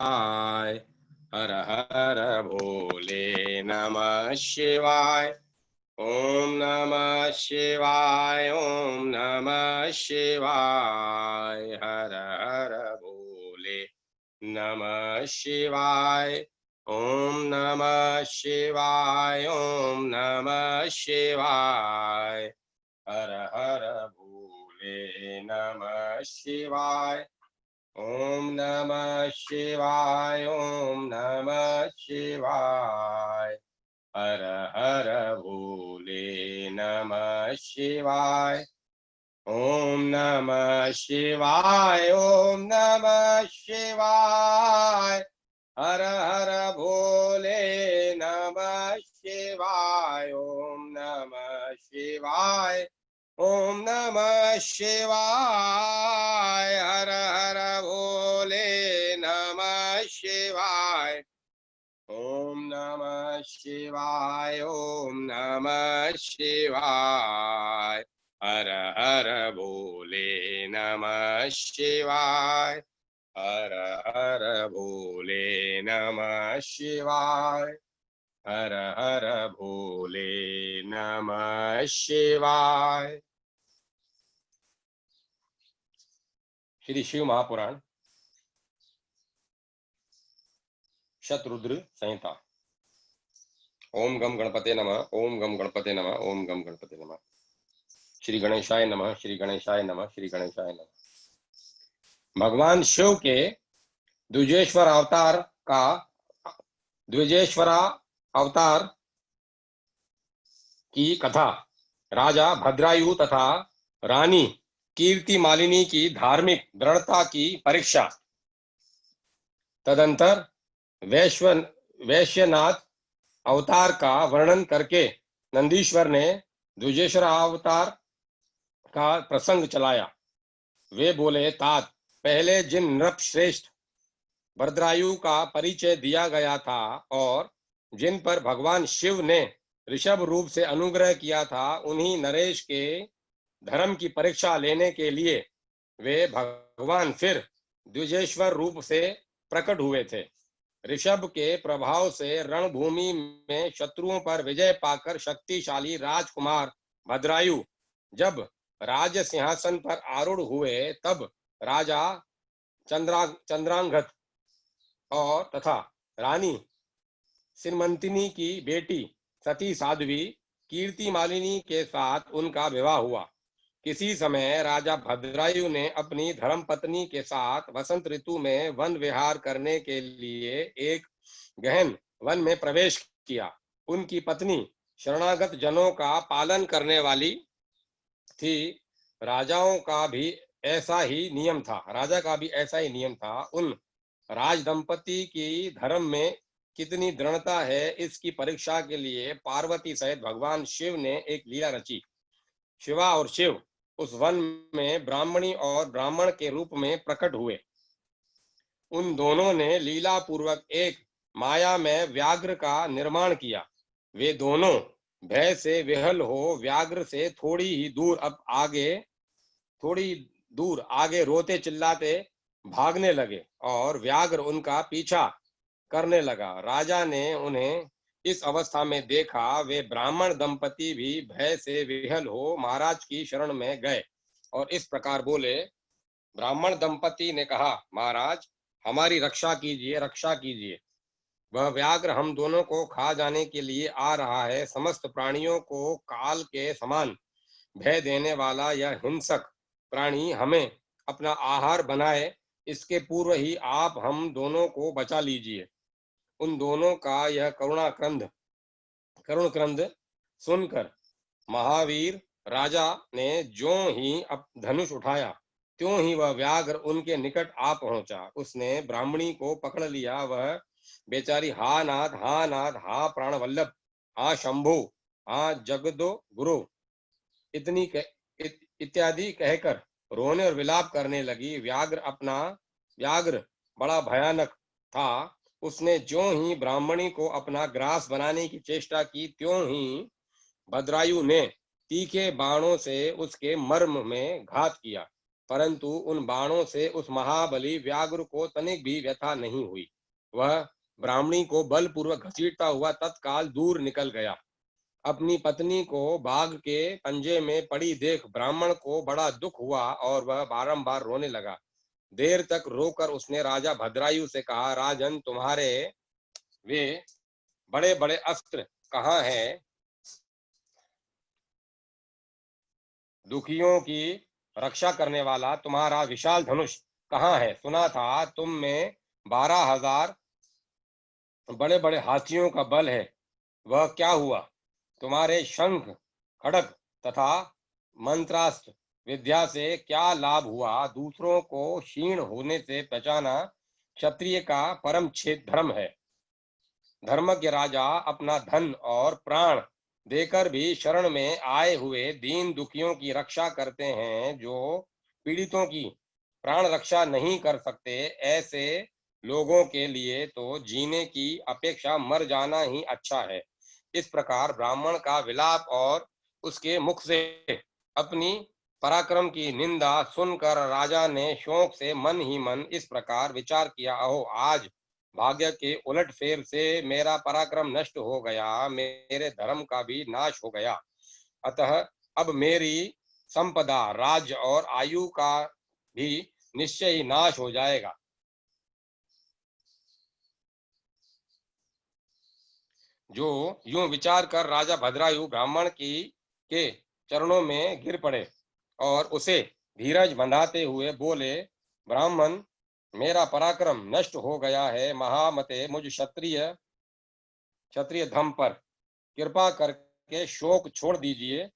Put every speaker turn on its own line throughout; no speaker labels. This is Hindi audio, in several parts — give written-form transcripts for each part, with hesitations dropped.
शिवाय। हर हर भोले नमः शिवाय। ओम नमः शिवाय। ओम नमः शिवाय। हर हर भोले नमः शिवाय। ओम नमः शिवाय। ओम नमः शिवाय। हर हर भोले नमः शिवाय। ओम नमः शिवाय। ओम नमः शिवाय। हर हर भोले नमः शिवाय। ओम नमः शिवाय। ओम नमः शिवाय। हर हर भोले नमः शिवाय। ओम नमः शिवाय। ओम नमः शिवाय। हर हर भोले नमः शिवाय। ओम नमः शिवाय। ओम नमः शिवाय। हर हर भोले नमः शिवाय। हर हर भोले नमः शिवाय। हर हर भोले नमः शिवाय। श्री शिव महापुराण शतरुद्र संहिता। ओम गम गणपते नमः। ओम गम गणपते नमः। ओम गम गणपते नमः। श्री गणेशाय नमः। श्री गणेशाय नमः। श्री गणेशाय नमः। भगवान शिव के द्विजेश्वर अवतार का द्विजेश्वरा अवतार की कथा, राजा भद्रायु तथा रानी कीर्ति मालिनी की धार्मिक दृढ़ता की परीक्षा। तदंतर वैश्यनाथ अवतार का वर्णन करके नंदीश्वर ने द्विजेश्वर अवतार का प्रसंग चलाया। वे बोले, तात, पहले जिन नृप श्रेष्ठ भद्रायु का परिचय दिया गया था और जिन पर भगवान शिव ने ऋषभ रूप से अनुग्रह किया था, उन्हीं नरेश के धर्म की परीक्षा लेने के लिए वे भगवान फिर द्विजेश्वर रूप से प्रकट हुए थे। ऋषभ के प्रभाव से रणभूमि में शत्रुओं पर विजय पाकर शक्तिशाली राजकुमार भद्रायु जब राज सिंहासन पर आरूढ़ हुए, तब राजा चंद्रांगत और तथा रानी सिरमंतिनी की बेटी सती साध्वी कीर्ति मालिनी के साथ उनका विवाह हुआ। किसी समय राजा भद्रायु ने अपनी धर्मपत्नी के साथ वसंत ऋतु में वन विहार करने के लिए एक गहन वन में प्रवेश किया। उनकी पत्नी शरणागत जनों का पालन करने वाली थी। राजाओं का भी ऐसा ही नियम था। राजा का भी ऐसा ही नियम था। उन राज दंपति की धर्म में कितनी दृढ़ता है, इसकी परीक्षा के लिए पार्वती सहित भगवान शिव ने एक लीला रची। शिवा और शिव उस वन में ब्राह्मणी और ब्राह्मण के रूप में प्रकट हुए। उन दोनों ने लीला पूर्वक एक माया में व्याघ्र का निर्माण किया। वे दोनों भय से विहल हो व्याघ्र से थोड़ी दूर आगे रोते चिल्लाते भागने लगे और व्याघ्र उनका पीछा करने लगा। राजा ने उन्हें इस अवस्था में देखा। वे ब्राह्मण दंपति भी भय से विहल हो महाराज की शरण में गए और इस प्रकार बोले। ब्राह्मण दंपति ने कहा, महाराज, हमारी रक्षा कीजिए, रक्षा कीजिए। वह व्याघ्र हम दोनों को खा जाने के लिए आ रहा है। समस्त प्राणियों को काल के समान भय देने वाला यह हिंसक प्राणी हमें अपना आहार बनाए, इसके पूर्व ही आप हम दोनों को बचा लीजिए। उन दोनों का यह करुण क्रंद सुनकर महावीर राजा ने ज्यों ही अब धनुष उठाया, त्यों ही वह व्याघ्र उनके निकट आ पहुंचा। उसने ब्राह्मणी को पकड़ लिया। वह बेचारी हा नाथ, हा नाथ, हा प्राण वल्लभ, हा शंभु, हा जगदो गुरु इत्यादि कहकर रोने और विलाप करने लगी। व्याघ्र बड़ा भयानक था। उसने ज्यों ही ब्राह्मणी को अपना ग्रास बनाने की चेष्टा की, त्यों ही भद्रायु ने तीखे बाणों से उसके मर्म में घात किया। परंतु उन बाणों से उस महाबली व्याघ्र को तनिक भी व्यथा नहीं हुई। वह ब्राह्मणी को बलपूर्वक घसीटता हुआ तत्काल दूर निकल गया। अपनी पत्नी को बाघ के पंजे में पड़ी देख ब्राह्मण को बड़ा दुख हुआ और वह बारंबार रोने लगा। देर तक रोकर उसने राजा भद्रायु से कहा, राजन, तुम्हारे वे बड़े बड़े अस्त्र कहाँ हैं? दुखियों की रक्षा करने वाला तुम्हारा विशाल धनुष कहाँ है? सुना था तुम में 12,000 बड़े बड़े हाथियों का बल है, वह क्या हुआ? तुम्हारे शंख, खड़ग तथा मंत्रास्त्र विद्या से क्या लाभ हुआ? दूसरों को क्षीण होने से बचाना क्षत्रिय का परम धर्म है। धर्मज्ञ राजा अपना धन और प्राण देकर भी शरण में आए हुए दीन दुखियों की रक्षा करते हैं। जो पीड़ितों की प्राण रक्षा नहीं कर सकते, ऐसे लोगों के लिए तो जीने की अपेक्षा मर जाना ही अच्छा है। इस प्रकार ब्राह्मण का विलाप और उसके मुख से अपनी पराक्रम की निंदा सुनकर राजा ने शोक से मन ही मन इस प्रकार विचार किया, अहो, आज भाग्य के उलटफेर से मेरा पराक्रम नष्ट हो गया, मेरे धर्म का भी नाश हो गया। अतः अब मेरी संपदा, राज्य और आयु का भी निश्चय ही नाश हो जाएगा। जो यूं विचार कर राजा भद्रायु ब्राह्मण की के चरणों में गिर पड़े और उसे धीरज बंधाते हुए बोले, ब्राह्मण, मेरा पराक्रम नष्ट हो गया है। महामते, मुझ क्षत्रिय धम पर कृपा करके शोक छोड़ दीजिए।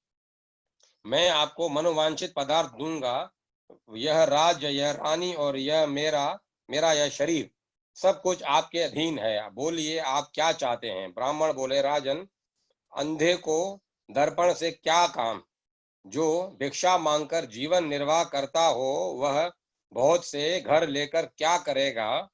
मैं आपको मनोवांछित पदार्थ दूंगा। यह राज्य, यह रानी और यह मेरा यह शरीर, सब कुछ आपके अधीन है। बोलिए, आप क्या चाहते हैं? ब्राह्मण बोले, राजन, अंधे को दर्पण से क्या काम? जो भिक्षा मांगकर जीवन निर्वाह करता हो, वह बहुत से घर लेकर क्या करेगा?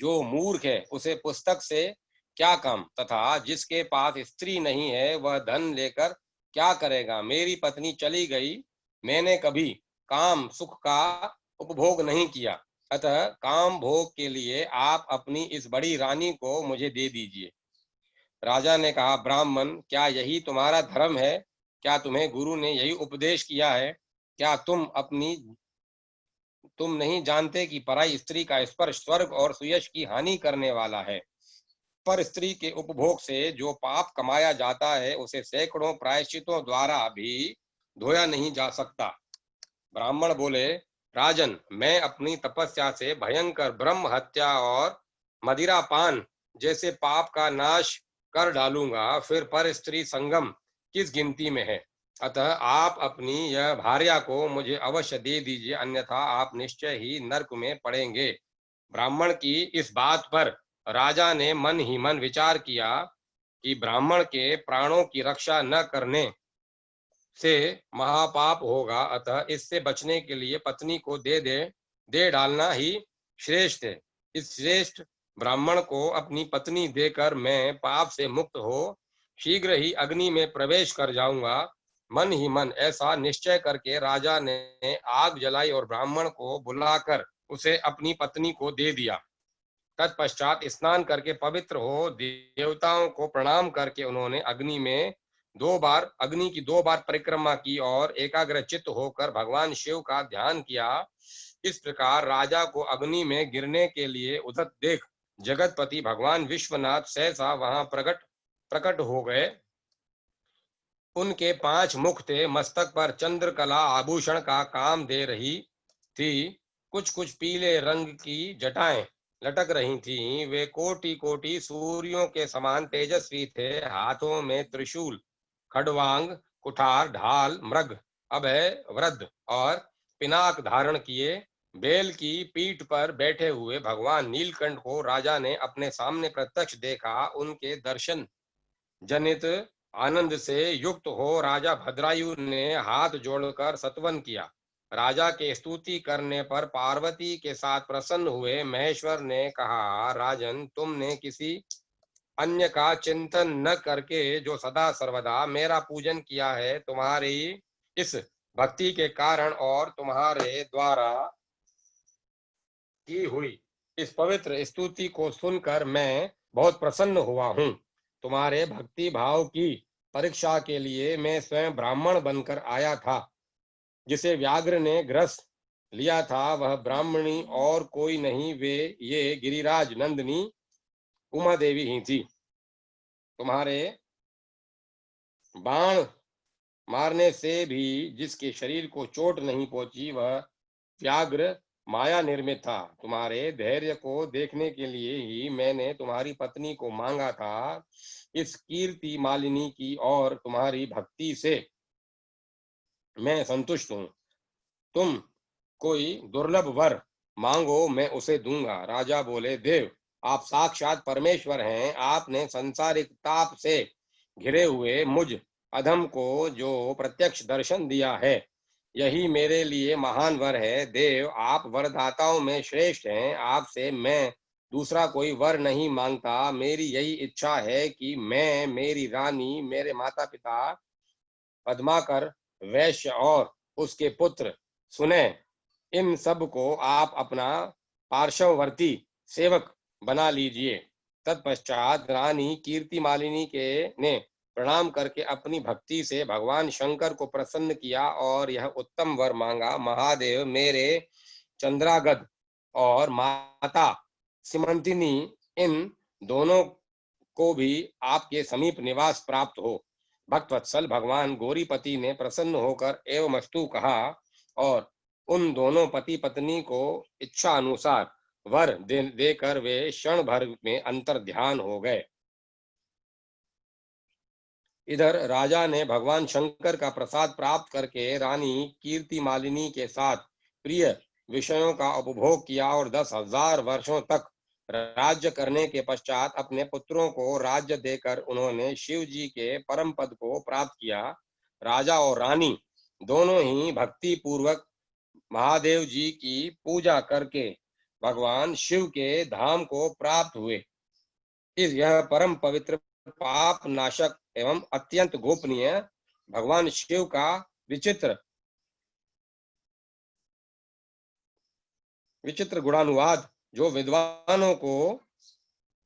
जो मूर्ख है, उसे पुस्तक से क्या काम? तथा जिसके पास स्त्री नहीं है, वह धन लेकर क्या करेगा? मेरी पत्नी चली गई, मैंने कभी काम सुख का उपभोग नहीं किया, अतः काम भोग के लिए आप अपनी इस बड़ी रानी को मुझे दे दीजिए। राजा ने कहा, ब्राह्मण, क्या यही तुम्हारा धर्म है? क्या तुम्हें गुरु ने यही उपदेश किया है? क्या तुम नहीं जानते कि पराई स्त्री का स्पर्श स्वर्ग और सुयश की हानि करने वाला है? पर स्त्री के उपभोग से जो पाप कमाया जाता है, उसे सैकड़ों प्रायश्चितों द्वारा भी धोया नहीं जा सकता। ब्राह्मण बोले, राजन, मैं अपनी तपस्या से भयंकर ब्रह्म हत्या और मदिरापान जैसे पाप का नाश कर डालूंगा, फिर पर स्त्री संगम किस गिनती में है? अतः आप अपनी यह भार्या को मुझे अवश्य दे दीजिए, अन्यथा आप निश्चय ही नरक में पड़ेंगे। ब्राह्मण की इस बात पर राजा ने मन ही मन विचार किया कि ब्राह्मण के प्राणों की रक्षा न करने से महापाप होगा, अतः इससे बचने के लिए पत्नी को दे डालना ही श्रेष्ठ है। इस श्रेष्ठ ब्राह्मण को अपनी पत्नी देकर मैं पाप से मुक्त हो शीघ्र ही अग्नि में प्रवेश कर जाऊंगा। मन ही मन ऐसा निश्चय करके राजा ने आग जलाई और ब्राह्मण को बुलाकर उसे अपनी पत्नी को दे दिया। तत्पश्चात स्नान करके पवित्र हो देवताओं को प्रणाम करके उन्होंने अग्नि की 2 बार परिक्रमा की और एकाग्र चित्त होकर भगवान शिव का ध्यान किया। इस प्रकार राजा को अग्नि में गिरने के लिए उधर देख जगतपति भगवान विश्वनाथ सहसा वहां प्रकट हो गए। उनके 5 मुख थे, मस्तक पर चंद्रकला आभूषण का काम दे रही थी, कुछ कुछ पीले रंग की जटाएं लटक रही थीं। वे कोटि कोटि सूर्यों के समान तेजस्वी थे। हाथों में त्रिशूल, खड्वांग, कुठार, ढाल, मृग, अभय, वृद्ध और पिनाक धारण किए बेल की पीठ पर बैठे हुए भगवान नीलकंठ को राजा ने अपने सामने प्रत्यक्ष देखा। उनके दर्शन जनित आनंद से युक्त हो राजा भद्रायु ने हाथ जोड़कर सत्वन किया। राजा के स्तुति करने पर पार्वती के साथ प्रसन्न हुए महेश्वर ने कहा, राजन, तुमने किसी अन्य का चिंतन न करके जो सदा सर्वदा मेरा पूजन किया है, तुम्हारी इस भक्ति के कारण और तुम्हारे द्वारा की हुई इस पवित्र स्तुति को सुनकर मैं बहुत प्रसन्न हुआ हूँ। तुम्हारे भक्ति भाव की परीक्षा के लिए मैं स्वयं ब्राह्मण बनकर आया था। जिसे व्याघ्र ने ग्रस लिया था वह ब्राह्मणी और कोई नहीं, वे ये गिरिराज नंदिनी उमा देवी ही थी। तुम्हारे बाण मारने से भी जिसके शरीर को चोट नहीं पहुंची वह व्याघ्र माया निर्मित था। तुम्हारे धैर्य को देखने के लिए ही मैंने तुम्हारी पत्नी को मांगा था। इस कीर्ति मालिनी की और तुम्हारी भक्ति से मैं संतुष्ट हूँ। तुम कोई दुर्लभ वर मांगो, मैं उसे दूंगा। राजा बोले, देव आप साक्षात परमेश्वर हैं। आपने संसारिक ताप से घिरे हुए मुझ अधम को जो प्रत्यक्ष दर्शन दिया है, यही मेरे लिए महान वर है। देव आप वरदाताओं में श्रेष्ठ हैं। आपसे मैं दूसरा कोई वर नहीं मांगता। मेरी यही इच्छा है कि मैं, मेरी रानी, मेरे माता पिता पद्माकर वैश्य और उसके पुत्र सुने, इन सब को आप अपना पार्श्ववर्ती सेवक बना लीजिए। तत्पश्चात रानी कीर्ति मालिनी के ने प्रणाम करके अपनी भक्ति से भगवान शंकर को प्रसन्न किया और यह उत्तम वर मांगा, महादेव मेरे चंद्रागद और माता सिमंतिनी इन दोनों को भी आपके समीप निवास प्राप्त हो। भक्तवत्सल भगवान गौरीपति ने प्रसन्न होकर एवमस्तु कहा और उन दोनों पति पत्नी को इच्छा अनुसार वर देकर वे क्षण भर में अंतर ध्यान हो गए। इधर राजा ने भगवान शंकर का प्रसाद प्राप्त करके रानी कीर्ति मालिनी के साथ प्रिय विषयों का उपभोग किया और 10,000 वर्षों तक राज्य करने के पश्चात अपने पुत्रों को राज्य देकर उन्होंने शिव जी के परम पद को प्राप्त किया। राजा और रानी दोनों ही भक्ति पूर्वक महादेव जी की पूजा करके भगवान शिव के धाम को प्राप्त हुए। इस यह परम पवित्र पाप नाशक एवं अत्यंत गोपनीय भगवान शिव का विचित्र विचित्र गुणानुवाद जो विद्वानों को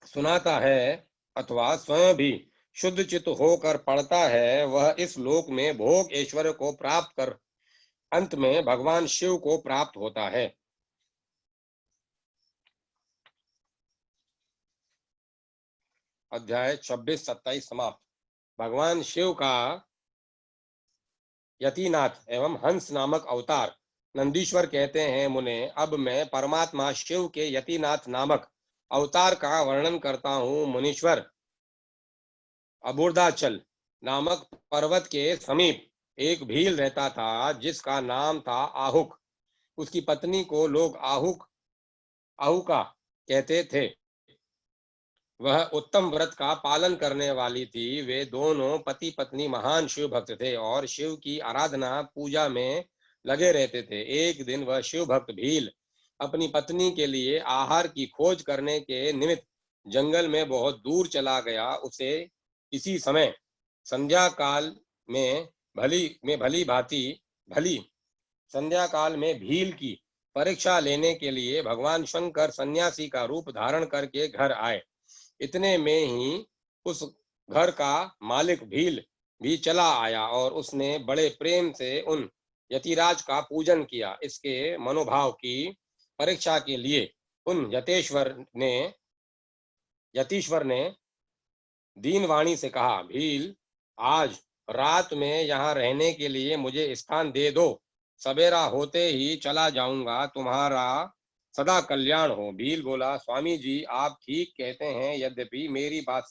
सुनाता है अथवा स्वयं भी शुद्ध चित्त होकर पढ़ता है, वह इस लोक में भोग ऐश्वर्य को प्राप्त कर अंत में भगवान शिव को प्राप्त होता है। अध्याय 26-27 समाप्त। भगवान शिव का यतिनाथ एवं हंस नामक अवतार। नंदीश्वर कहते हैं, मुने अब मैं परमात्मा शिव के यतिनाथ नामक अवतार का वर्णन करता हूँ। मुनीश्वर अबुर्दाचल नामक पर्वत के समीप एक भील रहता था जिसका नाम था आहुक। उसकी पत्नी को लोग आहुका कहते थे। वह उत्तम व्रत का पालन करने वाली थी। वे दोनों पति पत्नी महान शिव भक्त थे और शिव की आराधना पूजा में लगे रहते थे। एक दिन वह शिव भक्त भील अपनी पत्नी के लिए आहार की खोज करने के निमित्त जंगल में बहुत दूर चला गया। उसे इसी समय संध्या काल में भली संध्या काल में भील की परीक्षा लेने के लिए भगवान शंकर सन्यासी का रूप धारण करके घर आए। इतने में ही उस घर का मालिक भील भी चला आया और उसने बड़े प्रेम से उन यतिराज का पूजन किया। इसके मनोभाव की परीक्षा के लिए उन यतीश्वर ने दीनवाणी से कहा, भील आज रात में यहाँ रहने के लिए मुझे स्थान दे दो। सवेरा होते ही चला जाऊंगा। तुम्हारा सदा कल्याण हो। भील बोला, स्वामी जी आप ठीक कहते हैं, यद्यपि मेरी बात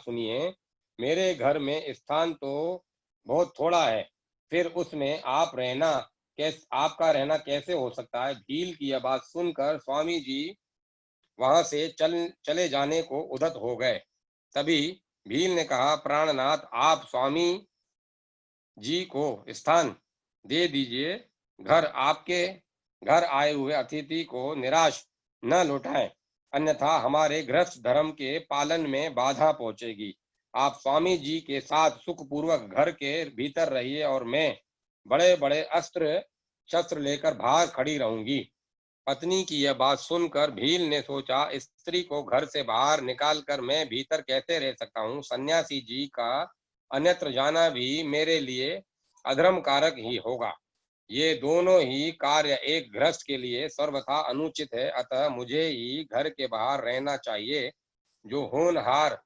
सुनिए। मेरे घर में स्थान तो बहुत थोड़ा है, फिर उसमें आपका रहना कैसे हो सकता है। भील की यह बात सुनकर स्वामी जी वहां से चले जाने को उद्यत हो गए। तभी भील ने कहा, प्राणनाथ आप स्वामी जी को स्थान दे दीजिए। आपके घर आए हुए अतिथि को निराश न लौटाएं, अन्यथा हमारे गृहस्थ धर्म के पालन में बाधा पहुंचेगी। आप स्वामी जी के साथ सुखपूर्वक घर के भीतर रहिए और मैं बड़े बड़े अस्त्र शस्त्र लेकर बाहर खड़ी रहूंगी। पत्नी की यह बात सुनकर भील ने सोचा, स्त्री को घर से बाहर निकालकर मैं भीतर कैसे रह सकता हूँ। सन्यासी जी का अन्यत्र जाना भी मेरे लिए अधर्म कारक ही होगा। ये दोनों ही कार्य एक गृहस्थ के लिए सर्वथा अनुचित है, अतः मुझे ही घर के बाहर रहना चाहिए। जो होनहार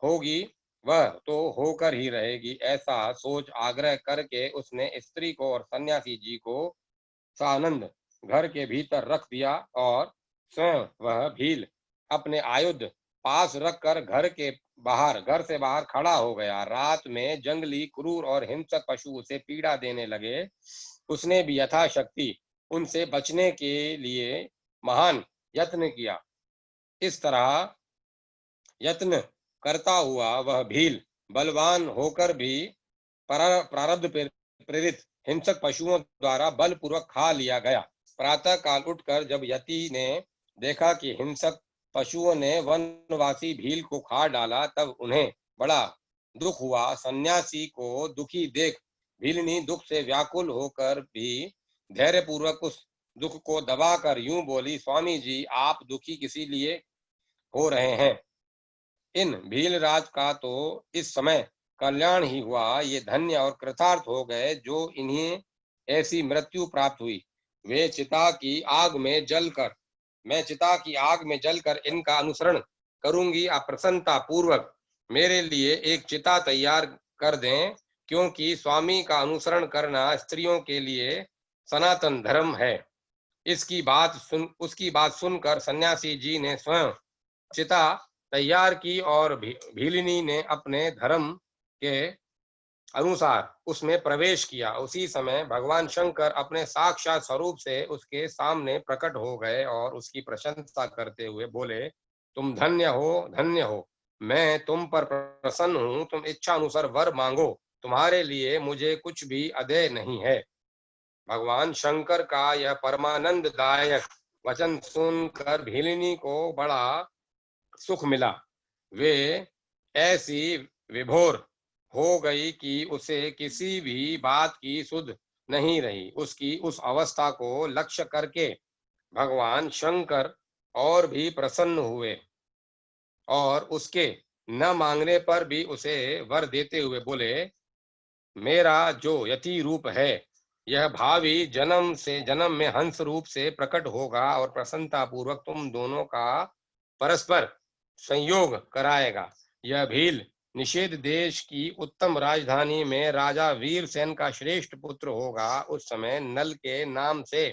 होगी वह तो होकर ही रहेगी। ऐसा सोच आग्रह करके उसने स्त्री को और सन्यासी जी को सानंद घर के भीतर रख दिया और स्वयं वह भील अपने आयुध पास रखकर घर से बाहर खड़ा हो गया। रात में जंगली क्रूर और हिंसक पशु उसे पीड़ा देने लगे। उसने भी यथाशक्ति उनसे बचने के लिए महान यत्न किया। इस तरह यत्न करता हुआ वह भील बलवान होकर भी प्रारब्ध प्रेरित हिंसक पशुओं द्वारा बलपूर्वक खा लिया गया। प्रातः काल उठकर जब यति ने देखा कि हिंसक पशुओं ने वनवासी भील को खा डाला, तब उन्हें बड़ा दुख हुआ। सन्यासी को दुखी देख भीलनी दुख से व्याकुल होकर भी धैर्यपूर्वक उस दुख को दबाकर यूं बोली, स्वामी जी, आप दुखी किसी लिए हो रहे हैं? इन भीलराज का तो इस समय कल्याण ही हुआ। ये धन्य और कृतार्थ हो गए जो इन्हें ऐसी मृत्यु प्राप्त हुई। वे चिता की आग में जलकर मैं चिता की आग में जलकर इनका अनुसरण करूंगी। आप प्रसन्नता पूर्वक मेरे लिए एक चिता तैयार कर दें, क्योंकि स्वामी का अनुसरण करना स्त्रियों के लिए सनातन धर्म है। उसकी बात सुनकर सन्यासी जी ने स्वयं चिता तैयार की और भीलिनी ने अपने धर्म के अनुसार उसमें प्रवेश किया। उसी समय भगवान शंकर अपने साक्षात स्वरूप से उसके सामने प्रकट हो गए और उसकी प्रशंसा करते हुए बोले, तुम धन्य हो, मैं तुम पर प्रसन्न हूँ। तुम इच्छा अनुसार वर मांगो, तुम्हारे लिए मुझे कुछ भी अदेय नहीं है। भगवान शंकर का यह परमानंददायक वचन सुनकर भीलिनी को बड़ा सुख मिला। वे ऐसी विभोर हो गई कि उसे किसी भी बात की सुध नहीं रही। उसकी उस अवस्था को लक्ष्य करके भगवान शंकर और भी प्रसन्न हुए और उसके न मांगने पर भी उसे वर देते हुए बोले, मेरा जो यति रूप है यह भावी जन्म से जन्म में हंस रूप से प्रकट होगा और प्रसन्नता पूर्वक तुम दोनों का परस्पर संयोग कराएगा। यह भील निषेध देश की उत्तम राजधानी में राजा वीरसेन का श्रेष्ठ पुत्र होगा। उस समय नल के नाम से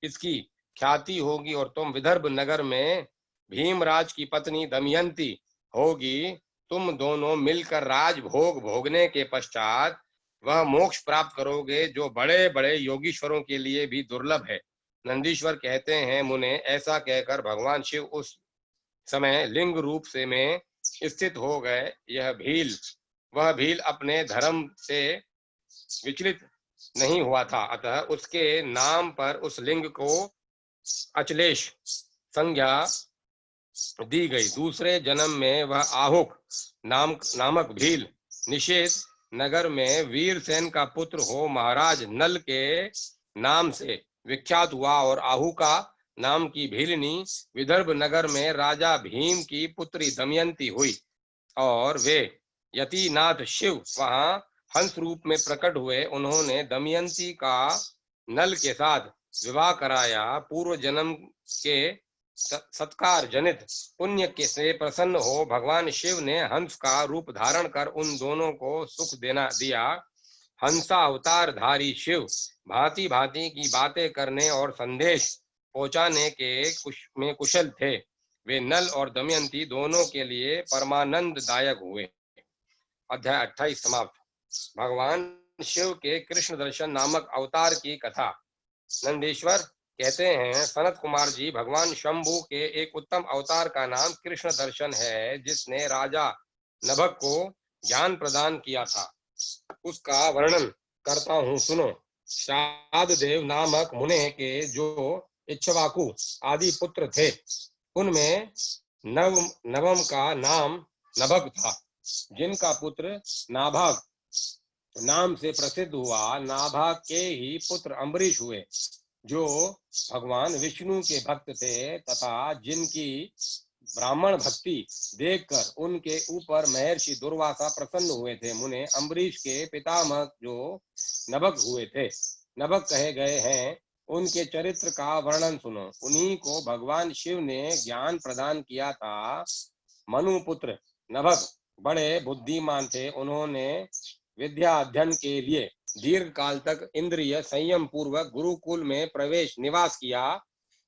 इसकी ख्याति होगी और तुम विदर्भ नगर में भीमराज की पत्नी दमयंती होगी। तुम दोनों मिलकर राजभोग भोगने के पश्चात वह मोक्ष प्राप्त करोगे जो बड़े बड़े योगीश्वरों के लिए भी दुर्लभ है। नंदीश्वर कहते हैं, मुने, ऐसा कहकर भगवान शिव उस समय लिंग रूप से में स्थित हो गए। वह भील अपने धर्म से विचलित नहीं हुआ था, अतः उसके नाम पर उस लिंग को अचलेश संज्ञा दी गई। दूसरे जन्म में वह आहुक नामक भील निषेध नगर में वीरसेन का पुत्र हो महाराज नल के नाम से विख्यात हुआ और आहुका नाम की भीलनी विदर्भ नगर में राजा भीम की पुत्री दमयंती हुई और वे यतिनाथ शिव वहां हंस रूप में प्रकट हुए। उन्होंने दमयंती का नल के साथ विवाह कराया। पूर्व जन्म के सत्कार जनित पुण्य के से प्रसन्न हो भगवान शिव ने हंस का रूप धारण कर उन दोनों को सुख दिया। हंसा अवतार धारी शिव भांति भांति की बातें करने और संदेश पहुंचाने में कुशल थे। वे नल और दमयंती दोनों के लिए परमानंददायक हुए। अध्याय 28 समाप्त। भगवान शिव के कृष्ण दर्शन नामक अवतार की कथा। नंदीश्वर कहते हैं, सनत कुमार जी, भगवान शंभु के एक उत्तम अवतार का नाम कृष्ण दर्शन है, जिसने राजा नभक को ज्ञान प्रदान किया था। उसका वर्णन करता हूँ, सुनो। शाद देव नामक मुने के जो इक्ष्वाकु आदि पुत्र थे, उनमें नवम का नाम नभक था। जिनका पुत्र नाभाग नाम से प्रसिद्ध हुआ, नाभाग के ही पुत्र अम्बरीश हुए, जो भगवान विष्णु के भक्त थे तथा जिनकी ब्राह्मण भक्ति देखकर उनके ऊपर महर्षि दुर्वासा प्रसन्न हुए थे। मुने अम्बरीश के पितामह जो नभग हुए थे, नभग कहे गए हैं, उनके चरित्र का वर्णन सुनो। उन्हीं को भगवान शिव ने ज्ञान प्रदान किया था। मनु पुत्र नभग बड़े बुद्धिमान थे। उन्होंने विद्या अध्ययन के लिए दीर्घ काल तक इंद्रिय संयम पूर्वक गुरुकुल में प्रवेश निवास किया।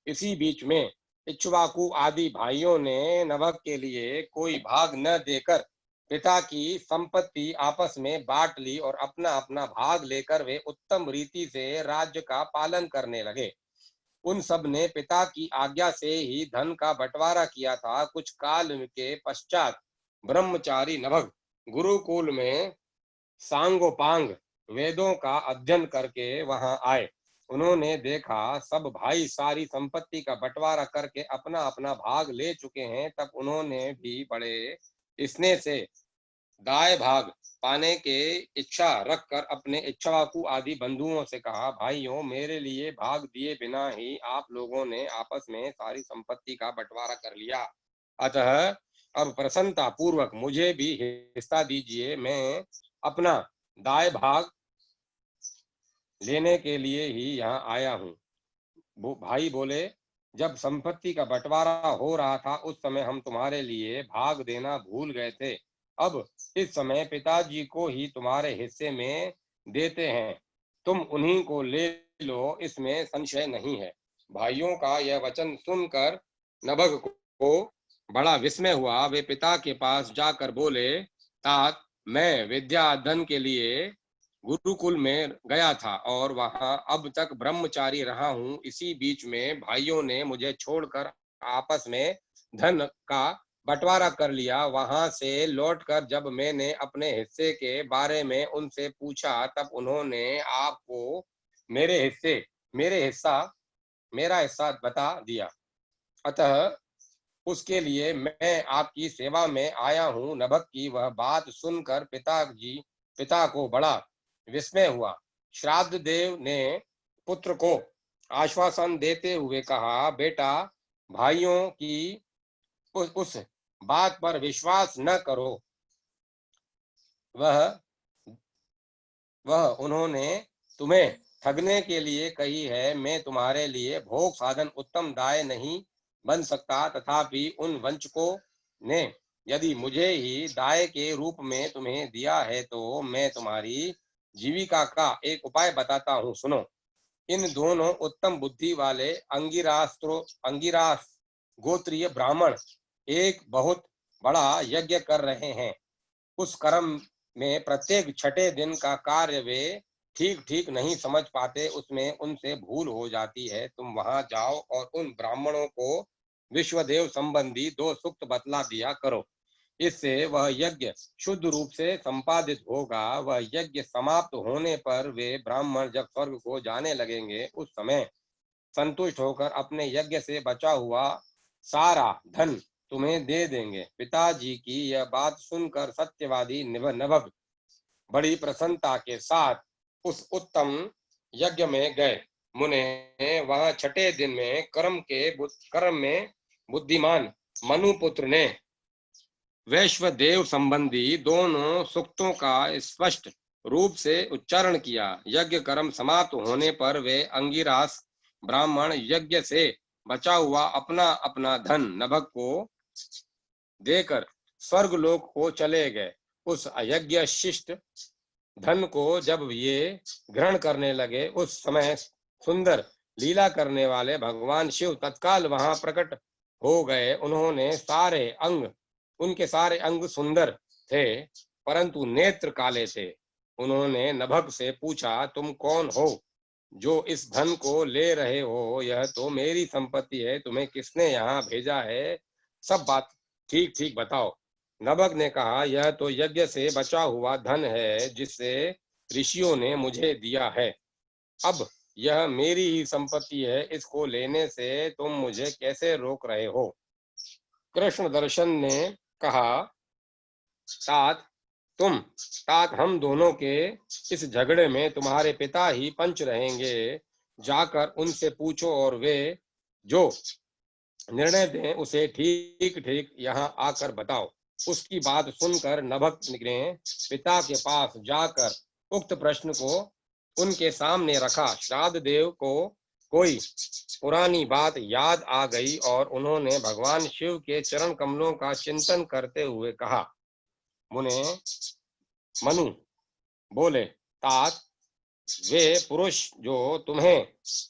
इसी बीच में इक्ष्वाकु आदि भाइयों ने नभग के लिए कोई भाग न देकर पिता की संपत्ति आपस में बांट ली और अपना अपना भाग लेकर वे उत्तम रीति से राज्य का पालन करने लगे। उन सब ने पिता की आज्ञा से ही धन का बंटवारा किया था। कुछ काल के पश्चात ब्रह्मचारी नभग गुरुकुल में सांगोपांग वेदों का अध्ययन करके वहां आए। उन्होंने देखा सब भाई सारी संपत्ति का बंटवारा करके अपना अपना भाग ले चुके हैं। तब उन्होंने भी बड़े स्नेह से दाय भाग पाने के इच्छा रखकर अपने इक्ष्वाकु आदि बंधुओं से कहा, भाइयों, मेरे लिए भाग दिए बिना ही आप लोगों ने आपस में सारी संपत्ति का बंटवारा कर लिया। अतः अब प्रसन्नता पूर्वक मुझे भी हिस्सा दीजिए। मैं अपना दाय भाग लेने के लिए ही यहाँ आया हूँ। भाई बोले, जब संपत्ति का बंटवारा हो रहा था उस समय हम तुम्हारे लिए भाग देना भूल गए थे। अब इस समय पिताजी को ही तुम्हारे हिस्से में देते हैं, तुम उन्हीं को ले लो, इसमें संशय नहीं है। भाइयों का यह वचन सुनकर नभग को बड़ा विस्मय हुआ। वे पिता के पास जाकर बोले, तात, मैं विद्या अध्ययन के लिए गुरुकुल में गया था और वहां अब तक ब्रह्मचारी रहा हूँ। इसी बीच में भाइयों ने मुझे छोड़कर आपस में धन का बंटवारा कर लिया। वहां से लौटकर जब मैंने अपने हिस्से के बारे में उनसे पूछा तब उन्होंने आपको मेरा हिस्सा बता दिया। अतः उसके लिए मैं आपकी सेवा में आया हूँ। नभग की वह बात सुनकर पिता को बड़ा विस्मय हुआ। श्राद्ध देव ने पुत्र को आश्वासन देते हुए कहा, बेटा, भाइयों की उस बात पर विश्वास न करो। वह उन्होंने तुम्हें ठगने के लिए कही है। मैं तुम्हारे लिए भोग साधन उत्तम दाय नहीं बन सकता। तथापि उन वंचकों ने यदि मुझे ही दाय के रूप में तुम्हें दिया है तो मैं तुम्हारी जीविका का एक उपाय बताता हूँ, सुनो। इन दोनों उत्तम बुद्धि वाले अंगिरास गोत्रीय ब्राह्मण एक बहुत बड़ा यज्ञ कर रहे हैं। उस कर्म में प्रत्येक छठे दिन का कार्य वे ठीक ठीक नहीं समझ पाते, उसमें उनसे भूल हो जाती है। तुम वहां जाओ और उन ब्राह्मणों को विश्वदेव संबंधी 2 सूक्त बतला दिया करो। इससे वह यज्ञ शुद्ध रूप से संपादित होगा। वह यज्ञ समाप्त होने पर वे ब्राह्मण जब स्वर्ग को जाने लगेंगे उस समय संतुष्ट होकर अपने यज्ञ से बचा हुआ सारा धन तुम्हें दे देंगे। पिताजी की यह बात सुनकर सत्यवादी नभग बड़ी प्रसन्नता के साथ उस उत्तम यज्ञ में गए। मुने वहां छठे दिन में कर्म में बुद्धिमान मनुपुत्र ने वैश्वदेव संबंधी दोनों सूक्तों का स्पष्ट रूप से उच्चारण किया। यज्ञ कर्म समाप्त होने पर वे अंगिरास ब्राह्मण यज्ञ से बचा हुआ अपना अपना धन नभग को देकर स्वर्गलोक को चले गए। उस अयज्ञ शिष्ट धन को जब ये ग्रहण करने लगे उस समय सुंदर लीला करने वाले भगवान शिव तत्काल वहां प्रकट हो गए। उनके सारे अंग सुंदर थे परंतु नेत्र काले थे। उन्होंने नभग से पूछा, तुम कौन हो जो इस धन को ले रहे हो? यह तो मेरी संपत्ति है, तुम्हें किसने यहाँ भेजा है? सब बात ठीक ठीक बताओ। नभग ने कहा, यह तो यज्ञ से बचा हुआ धन है जिसे ऋषियों ने मुझे दिया है। अब यह मेरी ही संपत्ति है, इसको लेने से तुम मुझे कैसे रोक रहे हो? कृष्ण दर्शन ने कहा, तात हम दोनों के इस झगड़े में तुम्हारे पिता ही पंच रहेंगे। जाकर उनसे पूछो और वे जो निर्णय दें उसे ठीक ठीक यहाँ आकर बताओ। उसकी बात सुनकर नभक ने पिता के पास जाकर उक्त प्रश्न को उनके सामने रखा। श्राद्ध देव को कोई पुरानी बात याद आ गई और उन्होंने भगवान शिव के चरण कमलों का चिंतन करते हुए कहा। मनु बोले, तात वे पुरुष जो तुम्हें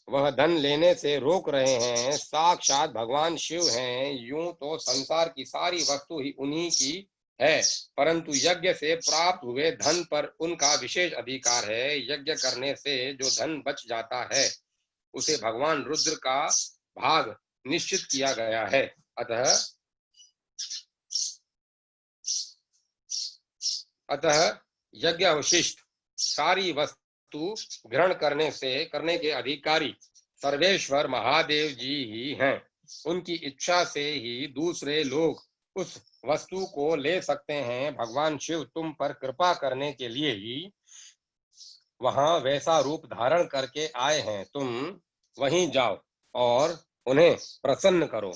वह धन लेने से रोक रहे हैं साक्षात भगवान शिव हैं। यूं तो संसार की सारी वस्तु ही उन्हीं की है, परंतु यज्ञ से प्राप्त हुए धन पर उनका विशेष अधिकार है। यज्ञ करने से जो धन बच जाता है उसे भगवान रुद्र का भाग निश्चित किया गया है। अतः यज्ञ अवशिष्ट सारी वस्तु ग्रहण करने के अधिकारी सर्वेश्वर महादेव जी ही हैं। उनकी इच्छा से ही दूसरे लोग उस वस्तु को ले सकते हैं। भगवान शिव तुम पर कृपा करने के लिए ही वहां वैसा रूप धारण करके आए हैं। तुम वहीं जाओ और उन्हें प्रसन्न करो।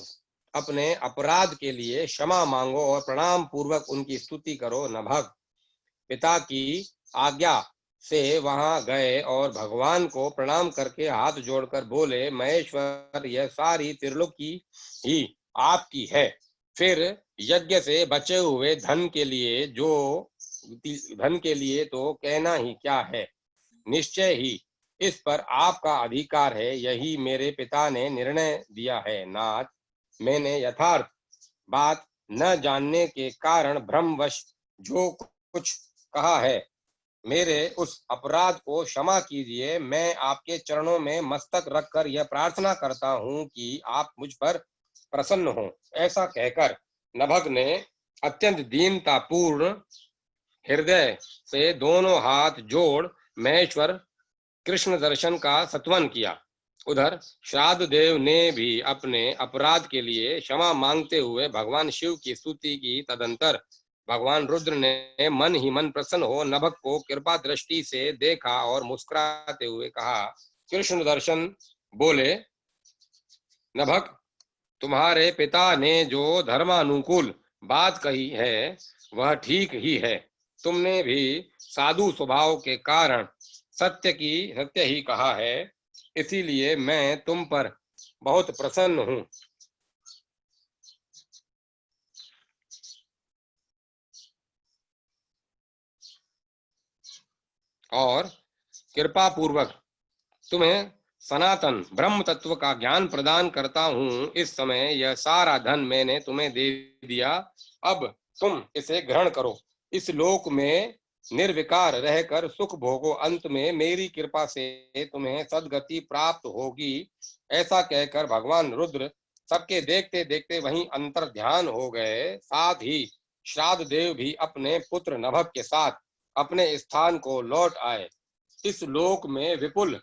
अपने अपराध के लिए क्षमा मांगो और प्रणाम पूर्वक उनकी स्तुति करो। नभग पिता की आज्ञा से वहां गए और भगवान को प्रणाम करके हाथ जोड़कर बोले, महेश्वर यह सारी त्रिलोकी ही आपकी है। फिर यज्ञ से बचे हुए धन के लिए तो कहना ही क्या है। निश्चय ही इस पर आपका अधिकार है। यही मेरे पिता ने निर्णय दिया है। नाथ, मैंने यथार्थ बात न जानने के कारण भ्रमवश जो कुछ कहा है, मेरे उस अपराध को क्षमा कीजिए। मैं आपके चरणों में मस्तक रखकर यह प्रार्थना करता हूँ कि आप मुझ पर प्रसन्न हो। ऐसा कहकर नभग ने अत्यंत दीनतापूर्ण हृदय से दोनों हाथ जोड़ महेश्वर कृष्ण दर्शन का सत्वन किया। उधर श्राद्ध देव ने भी अपने अपराध के लिए क्षमा मांगते हुए भगवान शिव की स्तुति की। तदंतर भगवान रुद्र ने मन ही मन प्रसन्न हो नभक को कृपा दृष्टि से देखा और मुस्कुराते हुए कहा। कृष्ण दर्शन बोले, नभक, तुम्हारे पिता ने जो धर्मानुकूल बात कही है वह ठीक ही है। तुमने भी साधु स्वभाव के कारण सत्य ही कहा है, इसीलिए मैं तुम पर बहुत प्रसन्न हूँ। और कृपा पूर्वक तुम्हें सनातन ब्रह्म तत्व का ज्ञान प्रदान करता हूँ। इस समय यह सारा धन मैंने तुम्हें दे दिया, अब तुम इसे ग्रहण करो। इस लोक में निर्विकार रहकर सुख भोगो। अंत में मेरी कृपा से तुम्हें सद्गति प्राप्त होगी। ऐसा कहकर भगवान रुद्र सबके देखते देखते वहीं अंतर ध्यान हो गए। साथ ही श्राद्ध देव भी अपने पुत्र नभक के साथ अपने स्थान को लौट आए। इस लोक में विपुल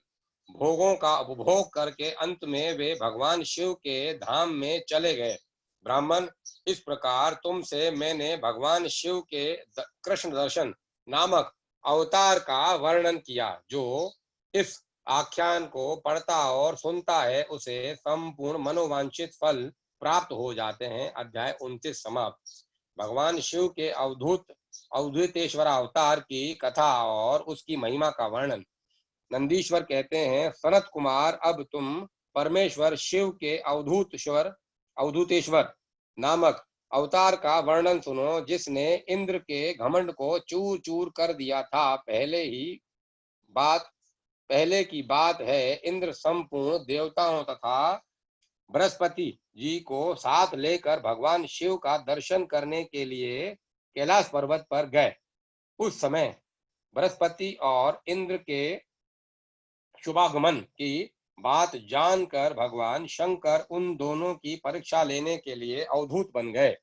भोगों का उपभोग करके अंत में वे भगवान शिव के धाम में चले गए। ब्राह्मण, इस प्रकार तुमसे मैंने भगवान शिव के कृष्ण दर्शन नामक अवतार का वर्णन किया। जो इस आख्यान को पढ़ता और सुनता है उसे संपूर्ण मनोवांछित फल प्राप्त हो जाते हैं। अध्याय 29 समाप्त। भगवान शिव के अवधूतेश्वर अवतार की कथा और उसकी महिमा का वर्णन। नंदीश्वर कहते हैं, सनत कुमार, अब तुम परमेश्वर शिव के अवधूतेश्वर नामक अवतार का वर्णन सुनो, जिसने इंद्र के घमंड को चूर चूर कर दिया था। पहले की बात है, इंद्र संपूर्ण देवताओं तथा बृहस्पति जी को साथ लेकर भगवान शिव का दर्शन करने के लिए कैलाश पर्वत पर गए। उस समय बृहस्पति और इंद्र के शुभागमन की बात जानकर भगवान शंकर उन दोनों की परीक्षा लेने के लिए अवधूत बन गए।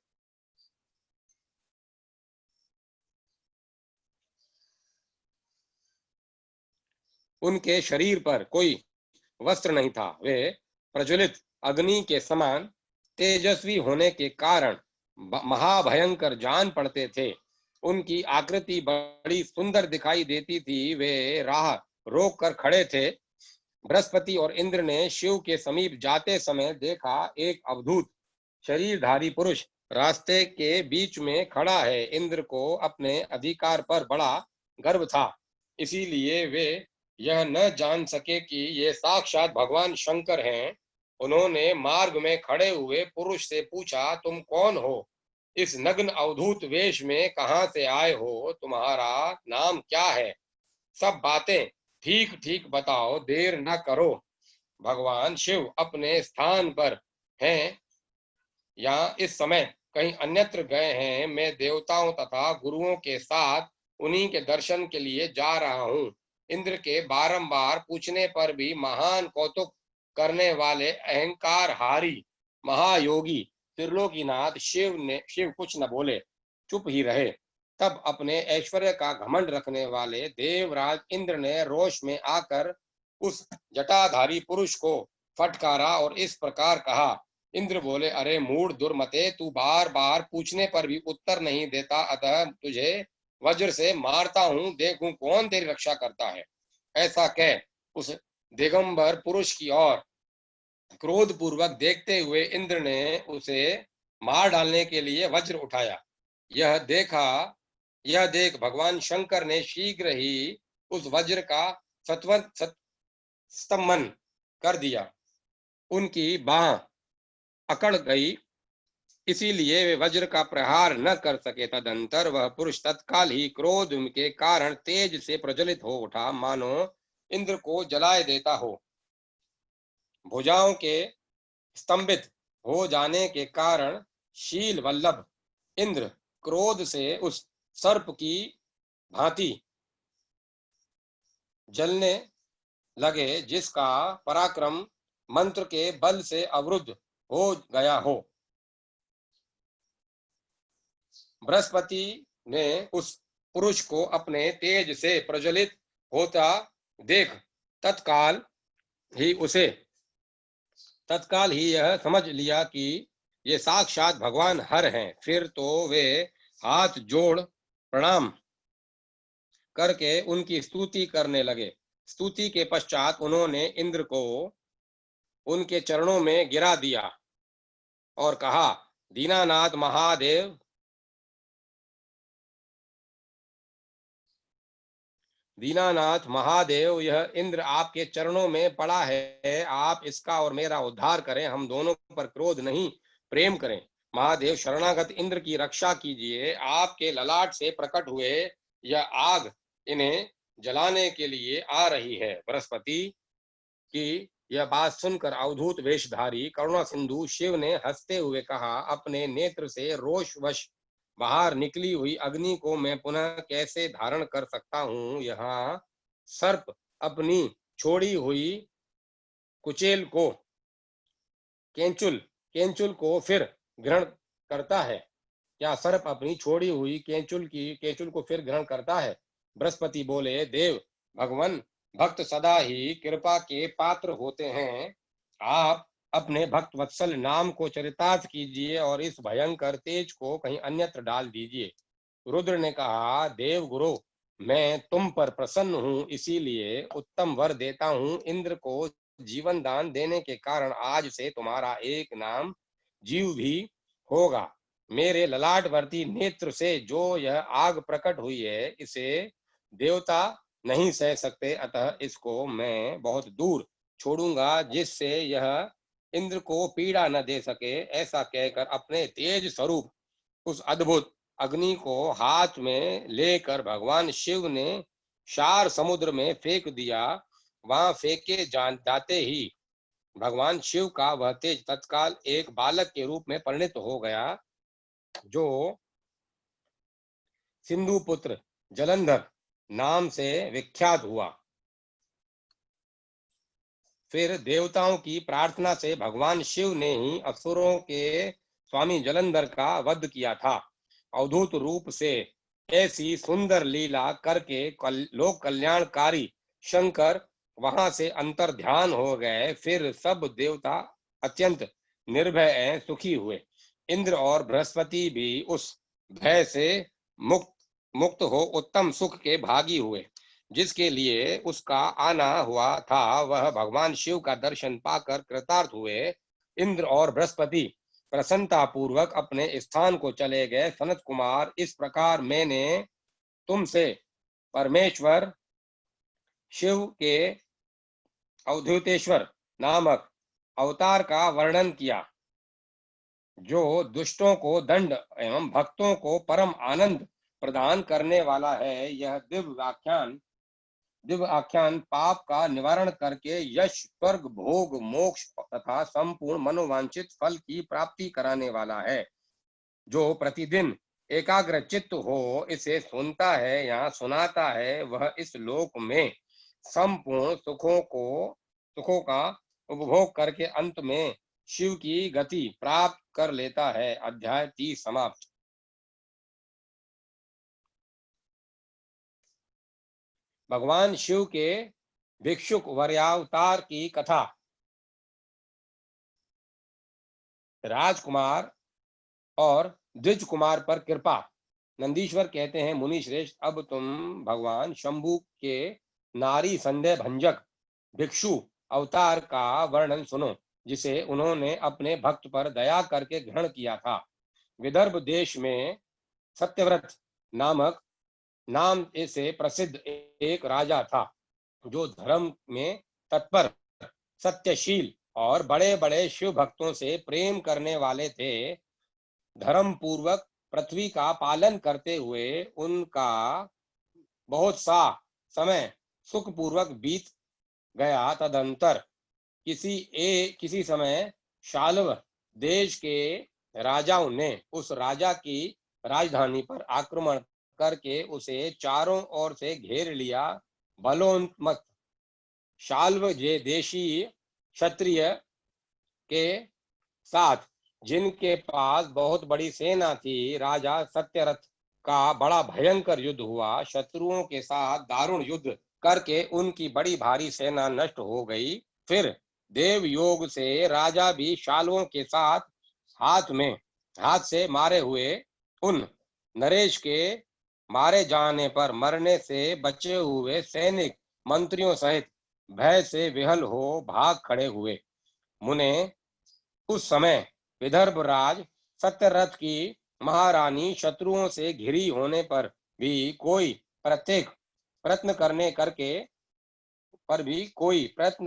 उनके शरीर पर कोई वस्त्र नहीं था। वे प्रज्वलित अग्नि के समान तेजस्वी होने के कारण महाभयंकर जान पड़ते थे। उनकी आकृति बड़ी सुंदर दिखाई देती थी। वे राह रोक कर खड़े थे। बृहस्पति और इंद्र ने शिव के समीप जाते समय देखा, एक अवधूत शरीरधारी पुरुष रास्ते के बीच में खड़ा है। इंद्र को अपने अधिकार पर बड़ा गर्व था, इसीलिए वे यह न जान सके कि ये साक्षात भगवान शंकर हैं। उन्होंने मार्ग में खड़े हुए पुरुष से पूछा, तुम कौन हो? इस नग्न अवधूत वेश में कहां से आए हो? तुम्हारा नाम क्या है? सब बातें ठीक ठीक बताओ, देर न करो। भगवान शिव अपने स्थान पर हैं या इस समय कहीं अन्यत्र गए हैं? मैं देवताओं तथा गुरुओं के साथ उन्हीं के दर्शन के लिए जा रहा हूँ। इंद्र के बारंबार पूछने पर भी महान कौतुक करने वाले अहंकार हारी महायोगी त्रिलोकीनाथ शिव कुछ न बोले, चुप ही रहे। तब अपने ऐश्वर्य का घमंड रखने वाले देवराज इंद्र ने रोष में आकर उस जटाधारी पुरुष को फटकारा और इस प्रकार कहा। इंद्र बोले, अरे मूढ़ दुर्मते, तू बार बार पूछने पर भी उत्तर नहीं देता, अतः तुझे वज्र से मारता हूं, देखूं कौन तेरी रक्षा करता है। ऐसा कह उस दिगंबर पुरुष की ओर क्रोध पूर्वक देखते हुए इंद्र ने उसे मार डालने के लिए वज्र उठाया। यह देख भगवान शंकर ने शीघ्र ही उस वज्र का स्तंभन कर दिया। उनकी बाह अकड़ गई, इसीलिए वे वज्र का प्रहार न कर सके। तदंतर वह पुरुष तत्काल ही क्रोध के कारण तेज से प्रज्वलित हो उठा, मानो इंद्र को जलाए देता हो। भुजाओं के स्तंभित हो जाने के कारण शील वल्लभ इंद्र क्रोध से उस सर्प की भांति जलने लगे, जिसका पराक्रम मंत्र के बल से अवरुद्ध हो गया हो। बृहस्पति ने उस पुरुष को अपने तेज से प्रज्वलित होता देख तत्काल ही यह समझ लिया कि ये साक्षात भगवान हर हैं। फिर तो वे हाथ जोड़ प्रणाम करके उनकी स्तुति करने लगे। स्तुति के पश्चात उन्होंने इंद्र को उनके चरणों में गिरा दिया और कहा, दीनानाथ महादेव, यह इंद्र आपके चरणों में पड़ा है, आप इसका और मेरा उद्धार करें। हम दोनों पर क्रोध नहीं, प्रेम करें। महादेव, शरणागत इंद्र की रक्षा कीजिए। आपके ललाट से प्रकट हुए यह आग इन्हें जलाने के लिए आ रही है। बृहस्पति की यह बात सुनकर अवधूत वेशधारी करुणा सिंधु शिव ने हंसते हुए कहा, अपने नेत्र से रोषवश बाहर निकली हुई अग्नि को मैं पुनः कैसे धारण कर सकता हूँ? यहाँ सर्प अपनी छोड़ी हुई कुचेल को केंचुल को फिर ग्रहण करता है। क्या सर्प अपनी छोड़ी हुई केंचुल को फिर ग्रहण करता है? बृहस्पति बोले, देव भगवान भक्त सदा ही कृपा के पात्र होते हैं। आप अपने भक्त वत्सल नाम को चरितार्थ कीजिए और इस भयंकर तेज को कहीं अन्यत्र डाल दीजिए। रुद्र ने कहा, देव गुरु, मैं तुम पर प्रसन्न हूँ, इसीलिए उत्तम वर देता हूँ। इंद्र को जीवन दान देने के कारण आज से तुम्हारा एक नाम जीव भी होगा। मेरे ललाटवर्ती नेत्र से जो यह आग प्रकट हुई है, इसे देवता नहीं सह सकते, अतः इसको मैं बहुत दूर छोड़ूंगा, जिससे यह इंद्र को पीड़ा न दे सके। ऐसा कहकर अपने तेज स्वरूप उस अद्भुत अग्नि को हाथ में लेकर भगवान शिव ने शार समुद्र में फेंक दिया। वहां फेंके जाते ही भगवान शिव का वह तेज तत्काल एक बालक के रूप में परिणित हो गया, जो सिंधु पुत्र जलंधर नाम से विख्यात हुआ। फिर देवताओं की प्रार्थना से भगवान शिव ने ही असुरों के स्वामी जलंधर का वध किया था। अवधूत रूप से ऐसी सुंदर लीला करके लोक कल्याणकारी शंकर वहां से अंतर ध्यान हो गए। फिर सब देवता अत्यंत निर्भय सुखी हुए। इंद्र और बृहस्पति भी उस भय से मुक्त मुक्त हो उत्तम सुख के भागी हुए। जिसके लिए उसका आना हुआ था वह भगवान शिव का दर्शन पाकर कृतार्थ हुए। इंद्र और बृहस्पति प्रसन्नता पूर्वक अपने स्थान को चले गए। सनत कुमार, इस प्रकार मैंने तुमसे परमेश्वर शिव के अवधूतेश्वर नामक अवतार का वर्णन किया, जो दुष्टों को दंड एवं भक्तों को परम आनंद प्रदान करने वाला है। यह दिव्य आख्यान पाप का निवारण करके यश, स्वर्ग, भोग, मोक्ष तथा संपूर्ण मनोवांछित फल की प्राप्ति कराने वाला है। जो प्रतिदिन एकाग्र चित्त हो इसे सुनता है या सुनाता है, वह इस लोक में संपूर्ण सुखों का उपभोग करके अंत में शिव की गति प्राप्त कर लेता है। अध्याय 30 समाप्त। भगवान शिव के भिक्षुक वर्यावतार की कथा। राजकुमार और द्विज कुमार पर कृपा। नंदीश्वर कहते हैं, मुनि श्रेष्ठ, अब तुम भगवान शंभु के नारी संदेह भंजक भिक्षु अवतार का वर्णन सुनो, जिसे उन्होंने अपने भक्त पर दया करके ग्रहण किया था। विदर्भ देश में सत्यव्रत नामक नाम से प्रसिद्ध एक राजा था, जो धर्म में तत्पर, सत्यशील और बड़े बड़े शिव भक्तों से प्रेम करने वाले थे। धर्म पूर्वक पृथ्वी का पालन करते हुए उनका बहुत सा समय सुखपूर्वक बीत गया। तदंतर किसी समय शाल्व देश के राजाओं ने उस राजा की राजधानी पर आक्रमण करके उसे चारों ओर से घेर लिया। बलोन्मत्त शाल्व जे देशी क्षत्रिय के साथ, जिनके पास बहुत बड़ी सेना थी, राजा सत्यरथ का बड़ा भयंकर युद्ध हुआ। शत्रुओं के साथ दारुण युद्ध करके उनकी बड़ी भारी सेना नष्ट हो गई। फिर देव योग से राजा भी शालवों के साथ हाथ से मारे हुए उन नरेश के मारे जाने पर मरने से बचे हुए सैनिक मंत्रियों सहित भय से विहल हो भाग खड़े हुए। मुने उस समय विदर्भ राज सत्यरथ की महारानी शत्रुओं से घिरी होने पर भी कोई प्रयत्न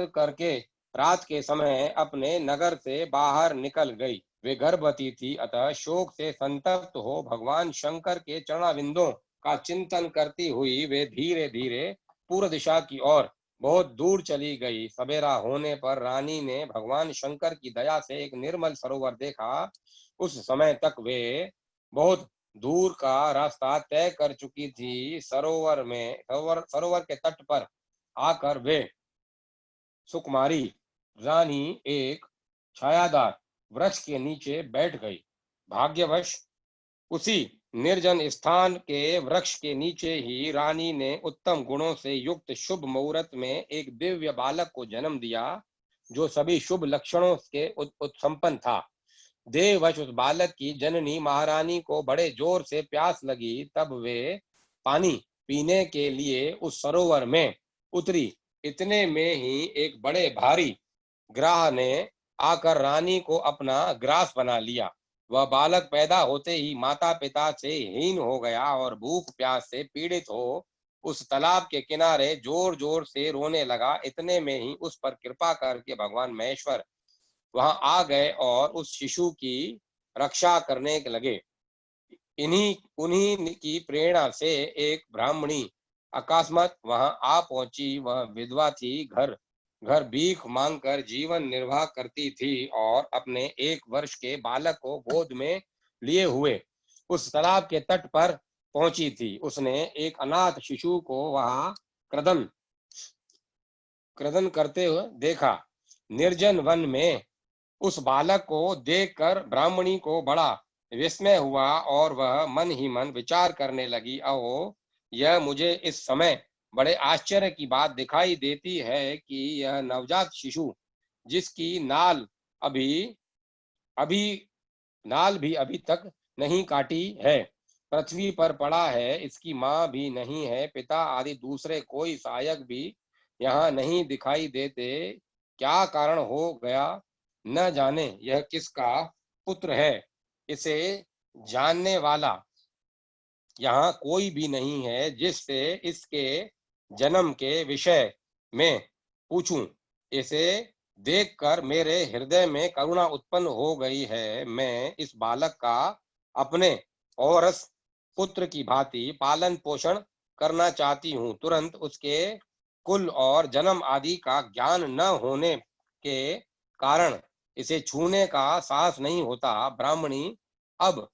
करके रात के समय अपने नगर से बाहर निकल गई। वे गर्भवती थी, अतः शोक से संतप्त हो भगवान शंकर के चरणाविंदों का चिंतन करती हुई वे धीरे धीरे पूर्व दिशा की ओर बहुत दूर चली गई। सवेरा होने पर रानी ने भगवान शंकर की दया से एक निर्मल सरोवर देखा। उस समय तक वे बहुत दूर का रास्ता तय कर चुकी थी। सरोवर के तट पर आकर वे सुकुमारी रानी एक छायादार वृक्ष के नीचे बैठ गई। भाग्यवश उसी निर्जन स्थान के वृक्ष के नीचे ही रानी ने उत्तम गुणों से युक्त शुभ मुहूर्त में एक दिव्य बालक को जन्म दिया, जो सभी शुभ लक्षणों के संपन्न था। देववश उस बालक की जननी महारानी को बड़े जोर से प्यास लगी। तब वे पानी पीने के लिए उस सरोवर में उतरी। इतने में ही एक बड़े भारी ग्राह ने आकर रानी को अपना ग्रास बना लिया। वह बालक पैदा होते ही माता पिता से हीन हो गया और भूख प्यास से पीड़ित हो उस तालाब के किनारे जोर जोर से रोने लगा। इतने में ही उस पर कृपा करके भगवान महेश्वर वहां आ गए और उस शिशु की रक्षा करने लगे। उन्हीं की प्रेरणा से एक ब्राह्मणी अकस्मात वहां आ पहुंची। वह विधवा थी, घर घर भीख मांगकर जीवन निर्वाह करती थी और अपने 1 वर्ष के बालक को गोद में लिए हुए उस तालाब के तट पर पहुंची थी। उसने एक अनाथ शिशु को वहां क्रदन करते हुए देखा। निर्जन वन में उस बालक को देखकर ब्राह्मणी को बड़ा विस्मय हुआ और वह मन ही मन विचार करने लगी, अहो, यह मुझे इस समय बड़े आश्चर्य की बात दिखाई देती है कि यह नवजात शिशु, जिसकी नाल भी अभी तक नहीं काटी है, पृथ्वी पर पड़ा है, इसकी माँ भी नहीं है, पिता आदि दूसरे कोई सहायक भी यहाँ नहीं दिखाई देते। क्या कारण हो गया न जाने, यह किसका पुत्र है, इसे जानने वाला यहाँ कोई भी नहीं है जिससे इसके जन्म के विषय में पूछूं। इसे देखकर मेरे हृदय में करुणा उत्पन्न हो गई है। मैं इस बालक का अपने औरस पुत्र की भांति पालन पोषण करना चाहती हूँ। तुरंत उसके कुल और जन्म आदि का ज्ञान न होने के कारण इसे छूने का साहस नहीं होता। अब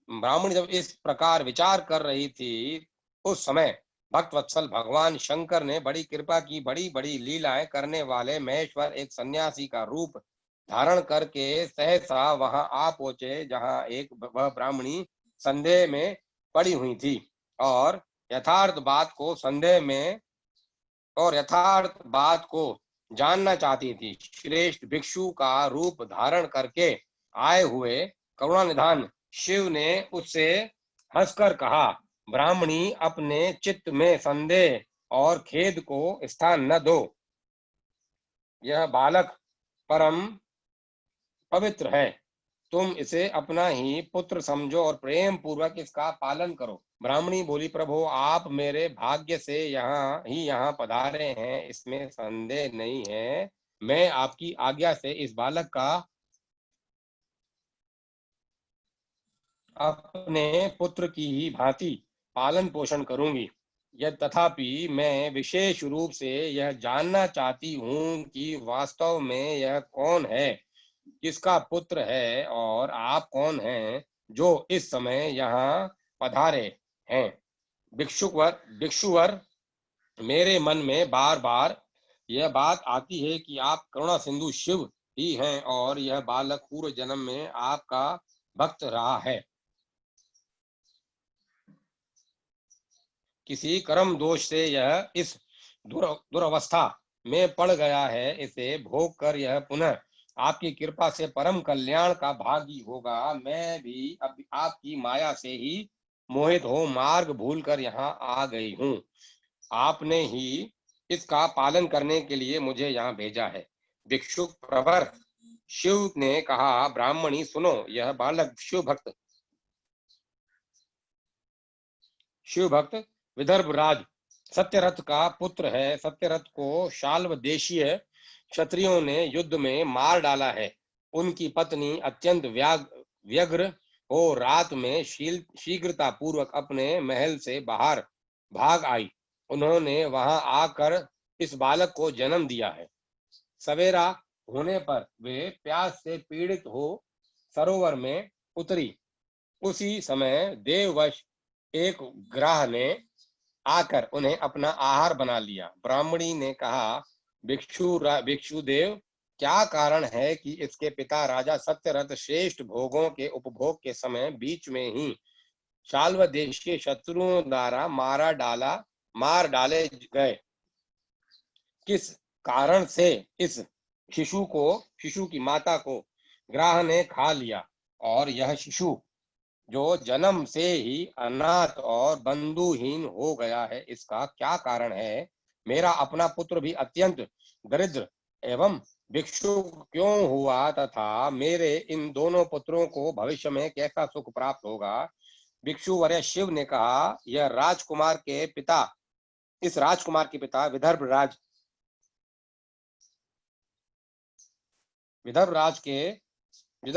ब्राह्मणी जब इस प्रकार विचार कर रही थी, उस समय भक्त वत्सल भगवान शंकर ने बड़ी कृपा की, बड़ी बड़ी लीलाएं करने वाले महेश्वर एक सन्यासी का रूप धारण करके सहसा वहां आ पहुंचे, जहां एक वह ब्राह्मणी संदेह में पड़ी हुई थी और यथार्थ बात को संदेह में और यथार्थ बात को जानना चाहती थी। श्रेष्ठ भिक्षु का रूप धारण करके आए हुए करुणा निधान शिव ने उससे हंसकर कहा, ब्राह्मणी, अपने चित्त में संदेह और खेद को स्थान न दो। यह बालक परम पवित्र है, तुम इसे अपना ही पुत्र समझो और प्रेम पूर्वक इसका पालन करो। ब्राह्मणी बोली, प्रभु, आप मेरे भाग्य से यहाँ पधारे हैं, इसमें संदेह नहीं है। मैं आपकी आज्ञा से इस बालक का अपने पुत्र की ही भांति पालन पोषण करूंगी। यह तथापि मैं विशेष रूप से यह जानना चाहती हूँ कि वास्तव में यह कौन है, किसका पुत्र है, और आप कौन हैं जो इस समय यहाँ पधारे हैं। भिक्षुवर, मेरे मन में बार बार यह बात आती है कि आप करुणा सिंधु शिव ही हैं और यह बालक पूर्व जन्म में आपका भक्त रहा है। किसी कर्म दोष से यह इस दुरवस्था में पड़ गया है। इसे भोग कर यह पुनः आपकी कृपा से परम कल्याण का भागी होगा। मैं भी अब आपकी माया से ही मोहित हो मार्ग भूलकर यहाँ आ गई हूँ। आपने ही इसका पालन करने के लिए मुझे यहाँ भेजा है। भिक्षुक प्रवर शिव ने कहा, ब्राह्मणी सुनो, यह बालक शिव भक्त विदर्भ राज सत्यरथ का पुत्र है। सत्यरथ को शाल्व देशीय क्षत्रियों ने युद्ध में मार डाला है। उनकी पत्नी अत्यंत व्यग्र हो रात में शीघ्रता पूर्वक अपने महल से बाहर भाग आई। उन्होंने वहां आकर इस बालक को जन्म दिया है। सवेरा होने पर वे प्यास से पीड़ित हो सरोवर में उतरी। उसी समय देववश एक ग्राह ने आकर उन्हें अपना आहार बना लिया। ब्राह्मणी ने कहा, भिक्षुदेव, क्या कारण है कि इसके पिता राजा सत्यरथ श्रेष्ठ भोगों के उपभोग के समय बीच में ही शाल्व देश के शत्रुओं द्वारा मार डाले गए? किस कारण से इस शिशु की माता को ग्राह ने खा लिया और यह शिशु जो जन्म से ही अनाथ और बंधुहीन हो गया है, इसका क्या कारण है? मेरा अपना पुत्र भी अत्यंत दरिद्र एवं भिक्षु क्यों हुआ तथा मेरे इन दोनों पुत्रों को भविष्य में कैसा सुख प्राप्त होगा? भिक्षुवर्य शिव ने कहा, यह इस राजकुमार के पिता विदर्भ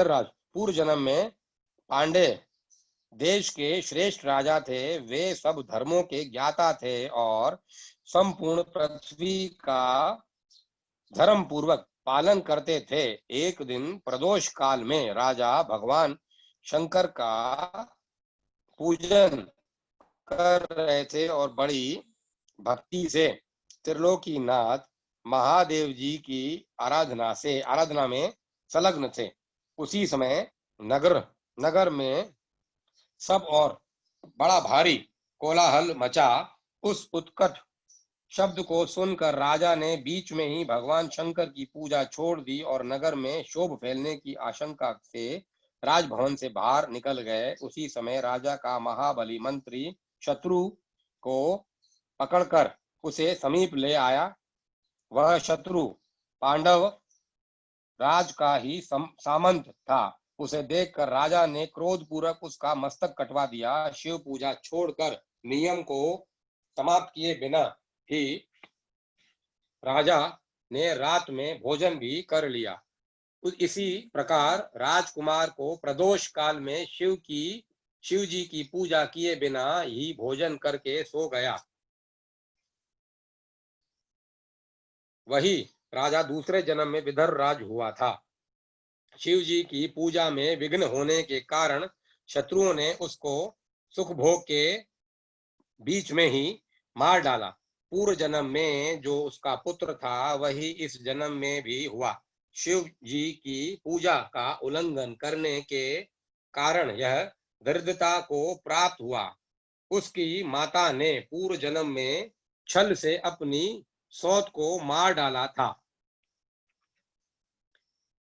राज पूर्व जन्म में पांडे देश के श्रेष्ठ राजा थे। वे सब धर्मों के ज्ञाता थे और संपूर्ण पृथ्वी का धर्म पूर्वक पालन करते थे। एक दिन प्रदोष काल में राजा भगवान शंकर का पूजन कर रहे थे और बड़ी भक्ति से त्रिलोकीनाथ महादेव जी की आराधना में संलग्न थे। उसी समय नगर में सब और बड़ा भारी कोलाहल मचा। उस उत्कट शब्द को सुनकर राजा ने बीच में ही भगवान शंकर की पूजा छोड़ दी और नगर में शोभ फैलने की आशंका से राजभवन से बाहर निकल गए। उसी समय राजा का महाबली मंत्री शत्रु को पकड़कर उसे समीप ले आया। वह शत्रु पांडव राज का ही सामंत था। उसे देखकर राजा ने क्रोधपूर्वक उसका मस्तक कटवा दिया। शिव पूजा छोड़कर नियम को समाप्त किए बिना ही राजा ने रात में भोजन भी कर लिया। इसी प्रकार राजकुमार को प्रदोष काल में शिव जी की पूजा किए बिना ही भोजन करके सो गया। वही राजा दूसरे जन्म में विदर्भ राज हुआ था। शिव जी की पूजा में विघ्न होने के कारण शत्रुओं ने उसको सुख भोग के बीच में ही मार डाला। पूर्व जन्म में जो उसका पुत्र था वही इस जन्म में भी हुआ। शिव जी की पूजा का उल्लंघन करने के कारण यह दरिद्रता को प्राप्त हुआ। उसकी माता ने पूर्व जन्म में छल से अपनी सौत को मार डाला था।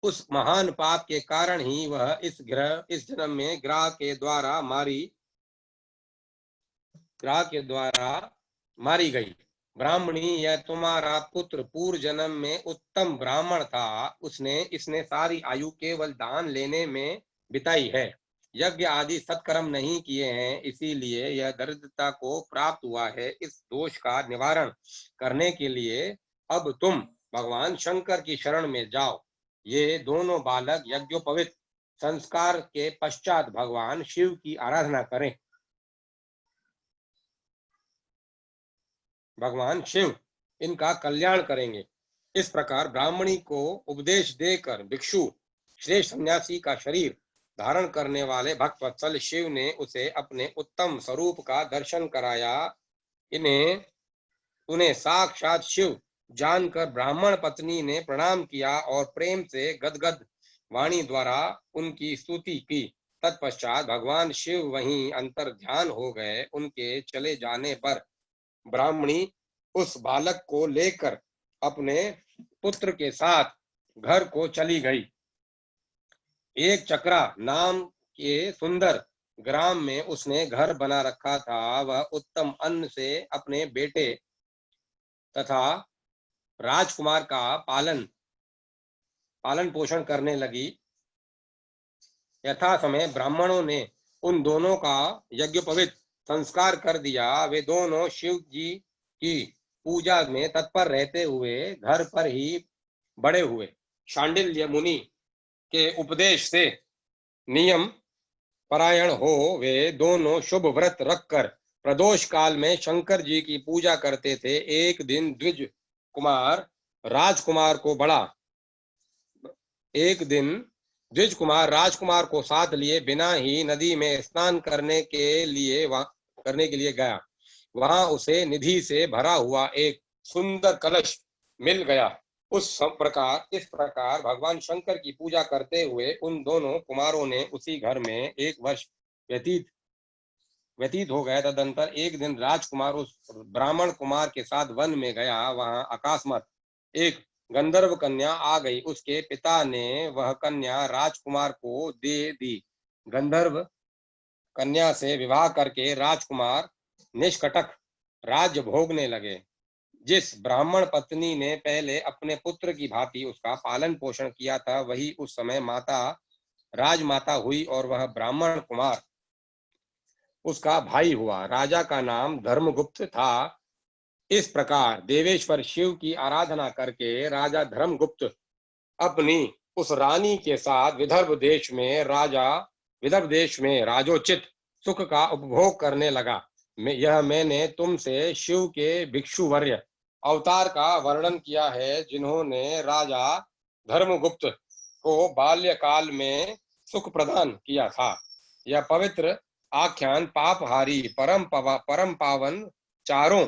उस महान पाप के कारण ही वह इस जन्म में ग्रह के द्वारा मारी गई। ब्राह्मणी, यह तुम्हारा पुत्र पूर्व जन्म में उत्तम ब्राह्मण था। इसने सारी आयु केवल दान लेने में बिताई है, यज्ञ आदि सत्कर्म नहीं किए हैं, इसीलिए यह दरिद्रता को प्राप्त हुआ है। इस दोष का निवारण करने के लिए अब तुम भगवान शंकर की शरण में जाओ। ये दोनों बालक यज्ञोपवीत संस्कार के पश्चात भगवान शिव की आराधना करें। भगवान शिव इनका कल्याण करेंगे। इस प्रकार ब्राह्मणी को उपदेश देकर भिक्षु श्रेष्ठ सन्यासी का शरीर धारण करने वाले भक्तवत्सल शिव ने उसे अपने उत्तम स्वरूप का दर्शन कराया। उन्हें साक्षात शिव जानकर ब्राह्मण पत्नी ने प्रणाम किया और प्रेम से गदगद वाणी द्वारा उनकी स्तुति की। तत्पश्चात भगवान शिव वहीं अंतर ध्यान हो गए। उनके चले जाने पर ब्राह्मणी उस बालक को लेकर अपने पुत्र के साथ घर को चली गई। एक चक्रा नाम के सुंदर ग्राम में उसने घर बना रखा था। वह उत्तम अन्न से अपने बेटे तथा राजकुमार का पालन पोषण करने लगी। यथा समय ब्राह्मणों ने उन दोनों का यज्ञोपवीत संस्कार कर दिया। वे दोनों शिव जी की पूजा में तत्पर रहते हुए घर पर ही बड़े हुए। शांडिल्य मुनि के उपदेश से नियम परायण हो वे दोनों शुभ व्रत रखकर प्रदोष काल में शंकर जी की पूजा करते थे। एक दिन द्विज कुमार राजकुमार को साथ लिए बिना ही नदी में स्नान करने के लिए गया। वहां उसे निधि से भरा हुआ एक सुंदर कलश मिल गया। इस प्रकार भगवान शंकर की पूजा करते हुए उन दोनों कुमारों ने उसी घर में 1 वर्ष व्यतीत हो गया। तदंतर एक दिन राजकुमार उस ब्राह्मण कुमार के साथ वन में गया। वहां अकस्मात एक गंधर्व कन्या आ गई। उसके पिता ने वह कन्या राजकुमार को दे दी। गंधर्व कन्या से विवाह करके राजकुमार निष्कटक राज्य भोगने लगे। जिस ब्राह्मण पत्नी ने पहले अपने पुत्र की भांति उसका पालन पोषण किया था वही उस समय राजमाता हुई और वह ब्राह्मण कुमार उसका भाई हुआ। राजा का नाम धर्मगुप्त था। इस प्रकार देवेश्वर शिव की आराधना करके राजा धर्मगुप्त अपनी उस रानी के साथ विदर्भ देश में राजोचित सुख का उपभोग करने लगा। मैंने तुमसे शिव के भिक्षुवर्य अवतार का वर्णन किया है, जिन्होंने राजा धर्मगुप्त को बाल्यकाल में सुख प्रदान किया था। यह पवित्र आख्यान पापहारी परम पावन चारों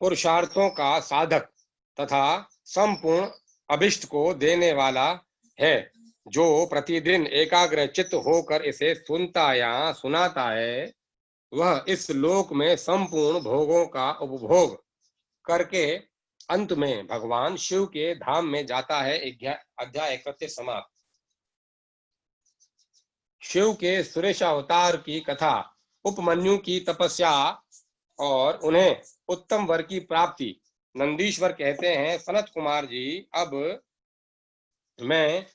पुरुषार्थों का साधक तथा संपूर्ण अभिष्ट को देने वाला है। जो प्रतिदिन एकाग्र चित्त होकर इसे सुनता या सुनाता है वह इस लोक में संपूर्ण भोगों का उपभोग करके अंत में भगवान शिव के धाम में जाता है। अध्याय 31 समाप्त। शिव के सुरेश अवतार की कथा, उपमन्यु की तपस्या और उन्हें उत्तम वर की प्राप्ति। नंदीश्वर कहते हैं, सनत कुमार जी, अब मैं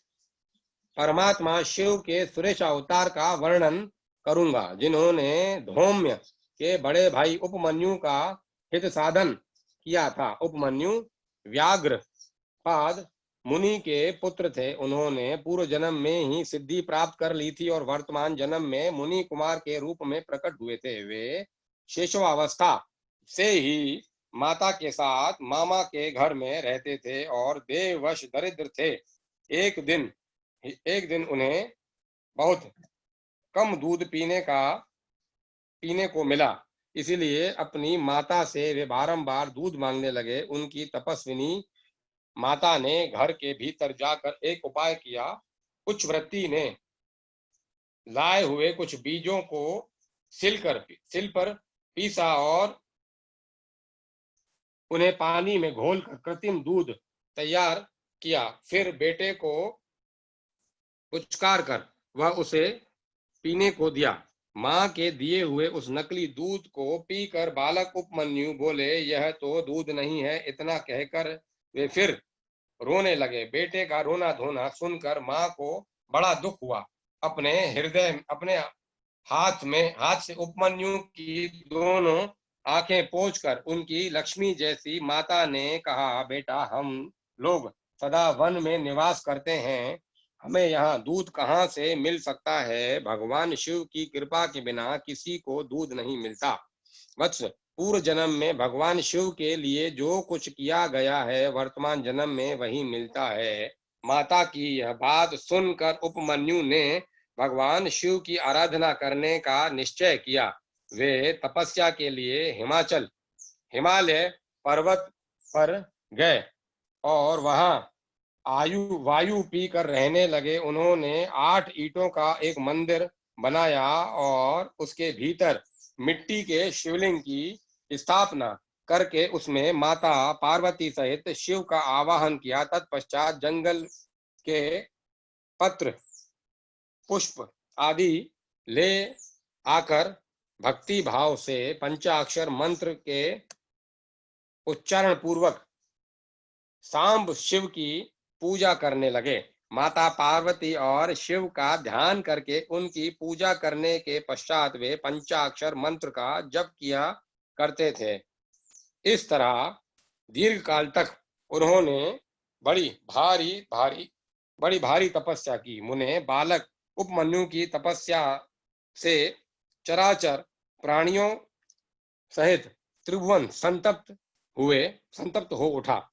परमात्मा शिव के सुरेश अवतार का वर्णन करूंगा, जिन्होंने धौम्य के बड़े भाई उपमन्यु का हित साधन किया था। उपमन्यु व्याघ्रपाद मुनि के पुत्र थे। उन्होंने पूर्व जन्म में ही सिद्धि प्राप्त कर ली थी और वर्तमान जन्म में मुनि कुमार के रूप में प्रकट हुए थे। वे शेषवावस्था से ही माता के साथ मामा के घर में रहते थे और देववश दरिद्र थे। एक दिन उन्हें बहुत कम दूध पीने को मिला, इसलिए अपनी माता से वे बारंबार दूध मांगने लगे। उनकी तपस्विनी माता ने घर के भीतर जाकर एक उपाय किया। कुछ वृत्ति ने लाए हुए कुछ बीजों को सिल पर पीसा और उन्हें पानी में घोलकर कृत्रिम दूध तैयार किया। फिर बेटे को पुचकार कर वह उसे पीने को दिया। मां के दिए हुए उस नकली दूध को पीकर बालक उपमन्यु बोले, यह तो दूध नहीं है। इतना कहकर वे फिर रोने लगे। बेटे का रोना धोना सुनकर मां को बड़ा दुख हुआ। अपने हाथ से उपमन्यु की दोनों आंखें पोंछकर उनकी लक्ष्मी जैसी माता ने कहा, बेटा, हम लोग सदा वन में निवास करते हैं, हमें यहाँ दूध कहाँ से मिल सकता है? भगवान शिव की कृपा के बिना किसी को दूध नहीं मिलता। वत्स, पूर्व जन्म में भगवान शिव के लिए जो कुछ किया गया है, वर्तमान जन्म में वही मिलता है। माता की यह बात सुनकर उपमन्यु ने भगवान शिव की आराधना करने का निश्चय किया। वे तपस्या के लिए हिमालय पर्वत पर गए और वहां वायु पीकर रहने लगे। उन्होंने 8 ईंटों का एक मंदिर बनाया और उसके भीतर मिट्टी के शिवलिंग की स्थापना करके उसमें माता पार्वती सहित शिव का आवाहन किया। तत्पश्चात जंगल के पत्र पुष्प आदि ले आकर भक्ति भाव से पंचाक्षर मंत्र के उच्चारण पूर्वक सांब शिव की पूजा करने लगे। माता पार्वती और शिव का ध्यान करके उनकी पूजा करने के पश्चात वे पंचाक्षर मंत्र का जप किया करते थे। इस तरह दीर्घ काल तक उन्होंने बड़ी भारी तपस्या की। मुने बालक उपमन्यु की तपस्या से चराचर प्राणियों सहित त्रिभुवन संतप्त हो उठा।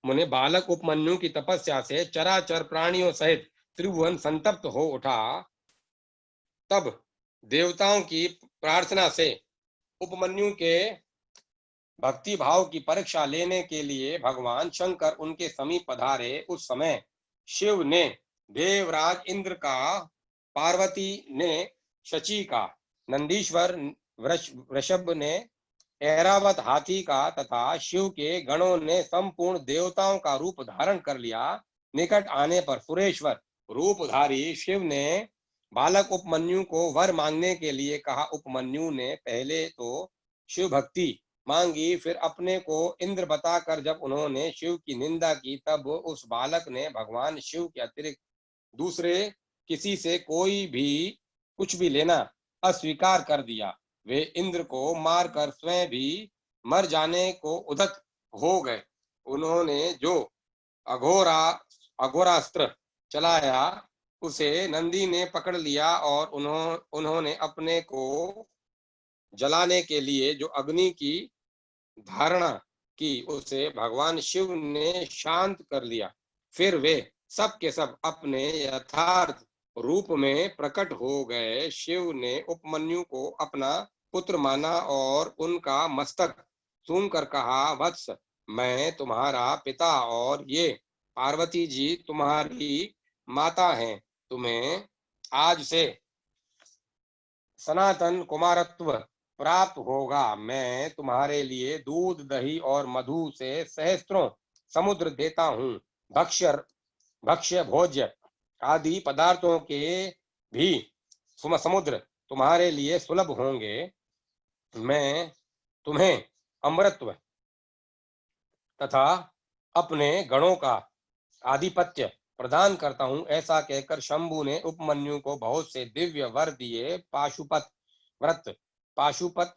मुने बालक उपमन्यु की तपस्या से चराचर प्राणियों सहित त्रिभुवन संतप्त हो उठा। तब देवताओं की प्रार्थना से उपमन्यु के भक्ति भाव की परीक्षा लेने के लिए भगवान शंकर उनके समीप पधारे। उस समय शिव ने देवराज इंद्र का, पार्वती ने शची का, नंदीश्वर वृषभ ने ऐरावत हाथी का तथा शिव के गणों ने संपूर्ण देवताओं का रूप धारण कर लिया। निकट आने पर सुरेश्वर रूपधारी शिव ने बालक उपमन्यु को वर मांगने के लिए कहा। उपमन्यु ने पहले तो शिव भक्ति मांगी, फिर अपने को इंद्र बताकर जब उन्होंने शिव की निंदा की, तब उस बालक ने भगवान शिव के अतिरिक्त दूसरे किसी से कोई भी कुछ भी लेना अस्वीकार कर दिया। वे इंद्र को मारकर स्वयं भी मर जाने को उद्यत हो गए। उन्होंने जो अघोरास्त्र चलाया उसे नंदी ने पकड़ लिया और उन्होंने अपने को जलाने के लिए जो अग्नि की धारणा की, उसे भगवान शिव ने शांत कर लिया। फिर वे सब के सब अपने यथार्थ रूप में प्रकट हो गए। शिव ने उपमन्यु को अपना पुत्र माना और उनका मस्तक सूंघकर कहा, वत्स, मैं तुम्हारा पिता और ये पार्वती जी तुम्हारी माता हैं। तुम्हें आज से सनातन कुमारत्व प्राप्त होगा। मैं तुम्हारे लिए दूध, दही और मधु से सहस्त्रों समुद्र देता हूँ। भक्ष्य भोज्य आदि पदार्थों के भी समुद्र तुम्हारे लिए सुलभ होंगे। मैं तुम्हें अमरत्व तथा अपने गणों का आधिपत्य प्रदान करता हूं। ऐसा कहकर शंभु ने उपमन्यु को बहुत से दिव्य वर दिए। पाशुपत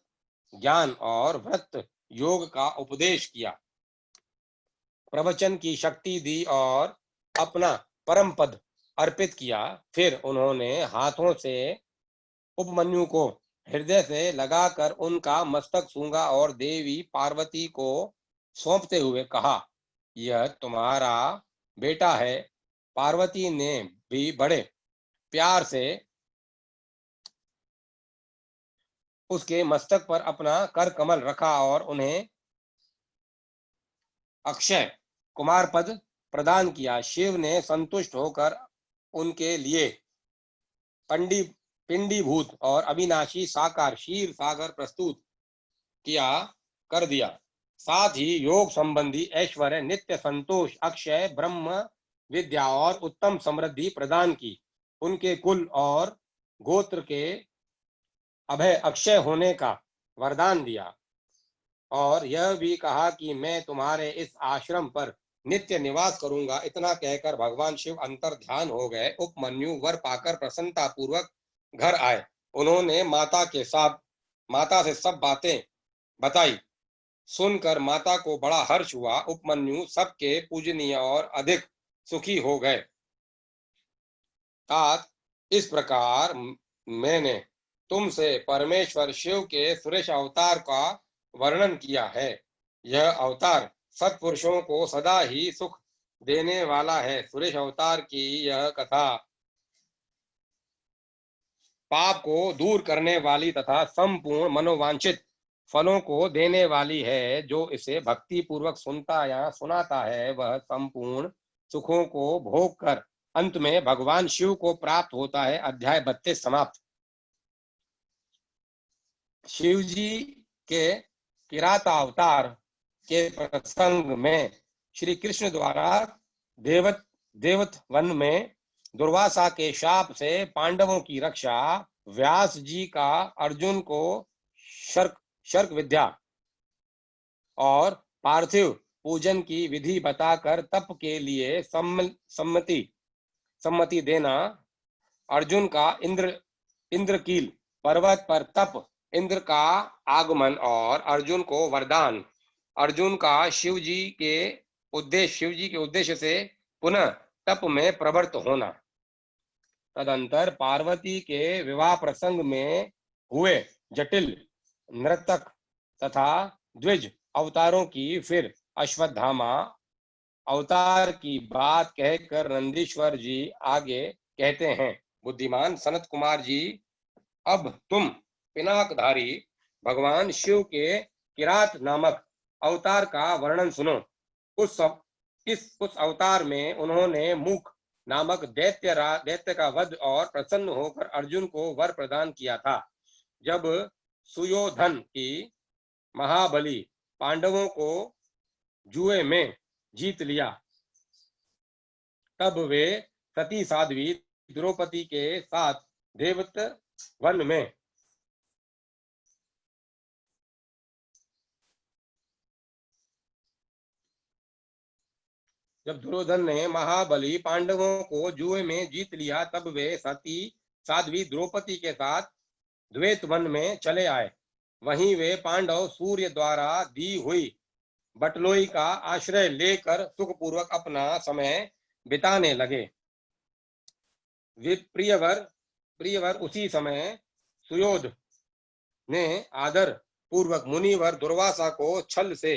ज्ञान और व्रत योग का उपदेश किया, प्रवचन की शक्ति दी और अपना परम पद अर्पित किया। फिर उन्होंने हाथों से उपमन्यु को हृदय से लगाकर उनका मस्तक सूंघा और देवी पार्वती को सौंपते हुए कहा, यह तुम्हारा बेटा है। पार्वती ने भी बड़े प्यार से उसके मस्तक पर अपना कर कमल रखा और उन्हें अक्षय कुमार पद प्रदान किया। शिव ने संतुष्ट होकर उनके लिए पिंडीभूत और अविनाशी साकार क्षीर सागर प्रस्तुत किया कर दिया। साथ ही योग संबंधी ऐश्वर्य, नित्य संतोष, अक्षय ब्रह्म विद्या और उत्तम समृद्धि प्रदान की। उनके कुल और गोत्र के अभय अक्षय होने का वरदान दिया और यह भी कहा कि मैं तुम्हारे इस आश्रम पर नित्य निवास करूंगा। इतना कहकर भगवान शिव अंतर ध्यान हो गए। उपमन्यु वर पाकर प्रसन्नता पूर्वक घर आए। उन्होंने माता से सब बातें बताई। सुनकर माता को बड़ा हर्ष हुआ। उपमन्यु सबके पूजनीय और अधिक सुखी हो गए। तात इस प्रकार मैंने तुमसे परमेश्वर शिव के सुरेश अवतार का वर्णन किया है। यह अवतार सत्पुरुषों को सदा ही सुख देने वाला है। सुरेश अवतार की यह कथा पाप को दूर करने वाली तथा संपूर्ण मनोवांछित फलों को देने वाली है। जो इसे भक्ति पूर्वक सुनता या सुनाता है वह संपूर्ण सुखों को भोग कर अंत में भगवान शिव को प्राप्त होता है। अध्याय 32 समाप्त। शिव जी के किरातावतार के प्रसंग में श्री कृष्ण द्वारा देवत वन में दुर्वासा के शाप से पांडवों की रक्षा, व्यास जी का अर्जुन को शर्क विद्या और पार्थिव पूजन की विधि बताकर तप के लिए सम्मति देना, अर्जुन का इंद्रकील पर्वत पर तप, इंद्र का आगमन और अर्जुन को वरदान, अर्जुन का शिव जी के उद्देश्य से पुनः तप में प्रवृत्त होना। तदंतर पार्वती के विवाह प्रसंग में हुए जटिल नर्तक तथा द्विज अवतारों की, फिर अश्वत्थामा अवतार की बात कहकर नंदीश्वर जी आगे कहते हैं, बुद्धिमान सनत कुमार जी, अब तुम पिनाकधारी भगवान शिव के किरात नामक अवतार का वर्णन सुनो। उस अवतार में उन्होंने मुख नामक दैत्य का वध और प्रसन्न होकर अर्जुन को वर प्रदान किया था। जब सुयोधन की महाबली पांडवों को जुए में जीत लिया तब वे सती साध्वी द्रौपदी के साथ देवत वन में जब दुर्योधन ने महाबली पांडवों को जुए में जीत लिया तब वे सती साध्वी द्रौपदी के साथ द्वैत वन में चले आए। वहीं वे पांडव सूर्य द्वारा दी हुई बटलोई का आश्रय लेकर सुखपूर्वक अपना समय बिताने लगे। प्रियवर उसी समय सुयोध ने आदर पूर्वक मुनिवर दुर्वासा को छल से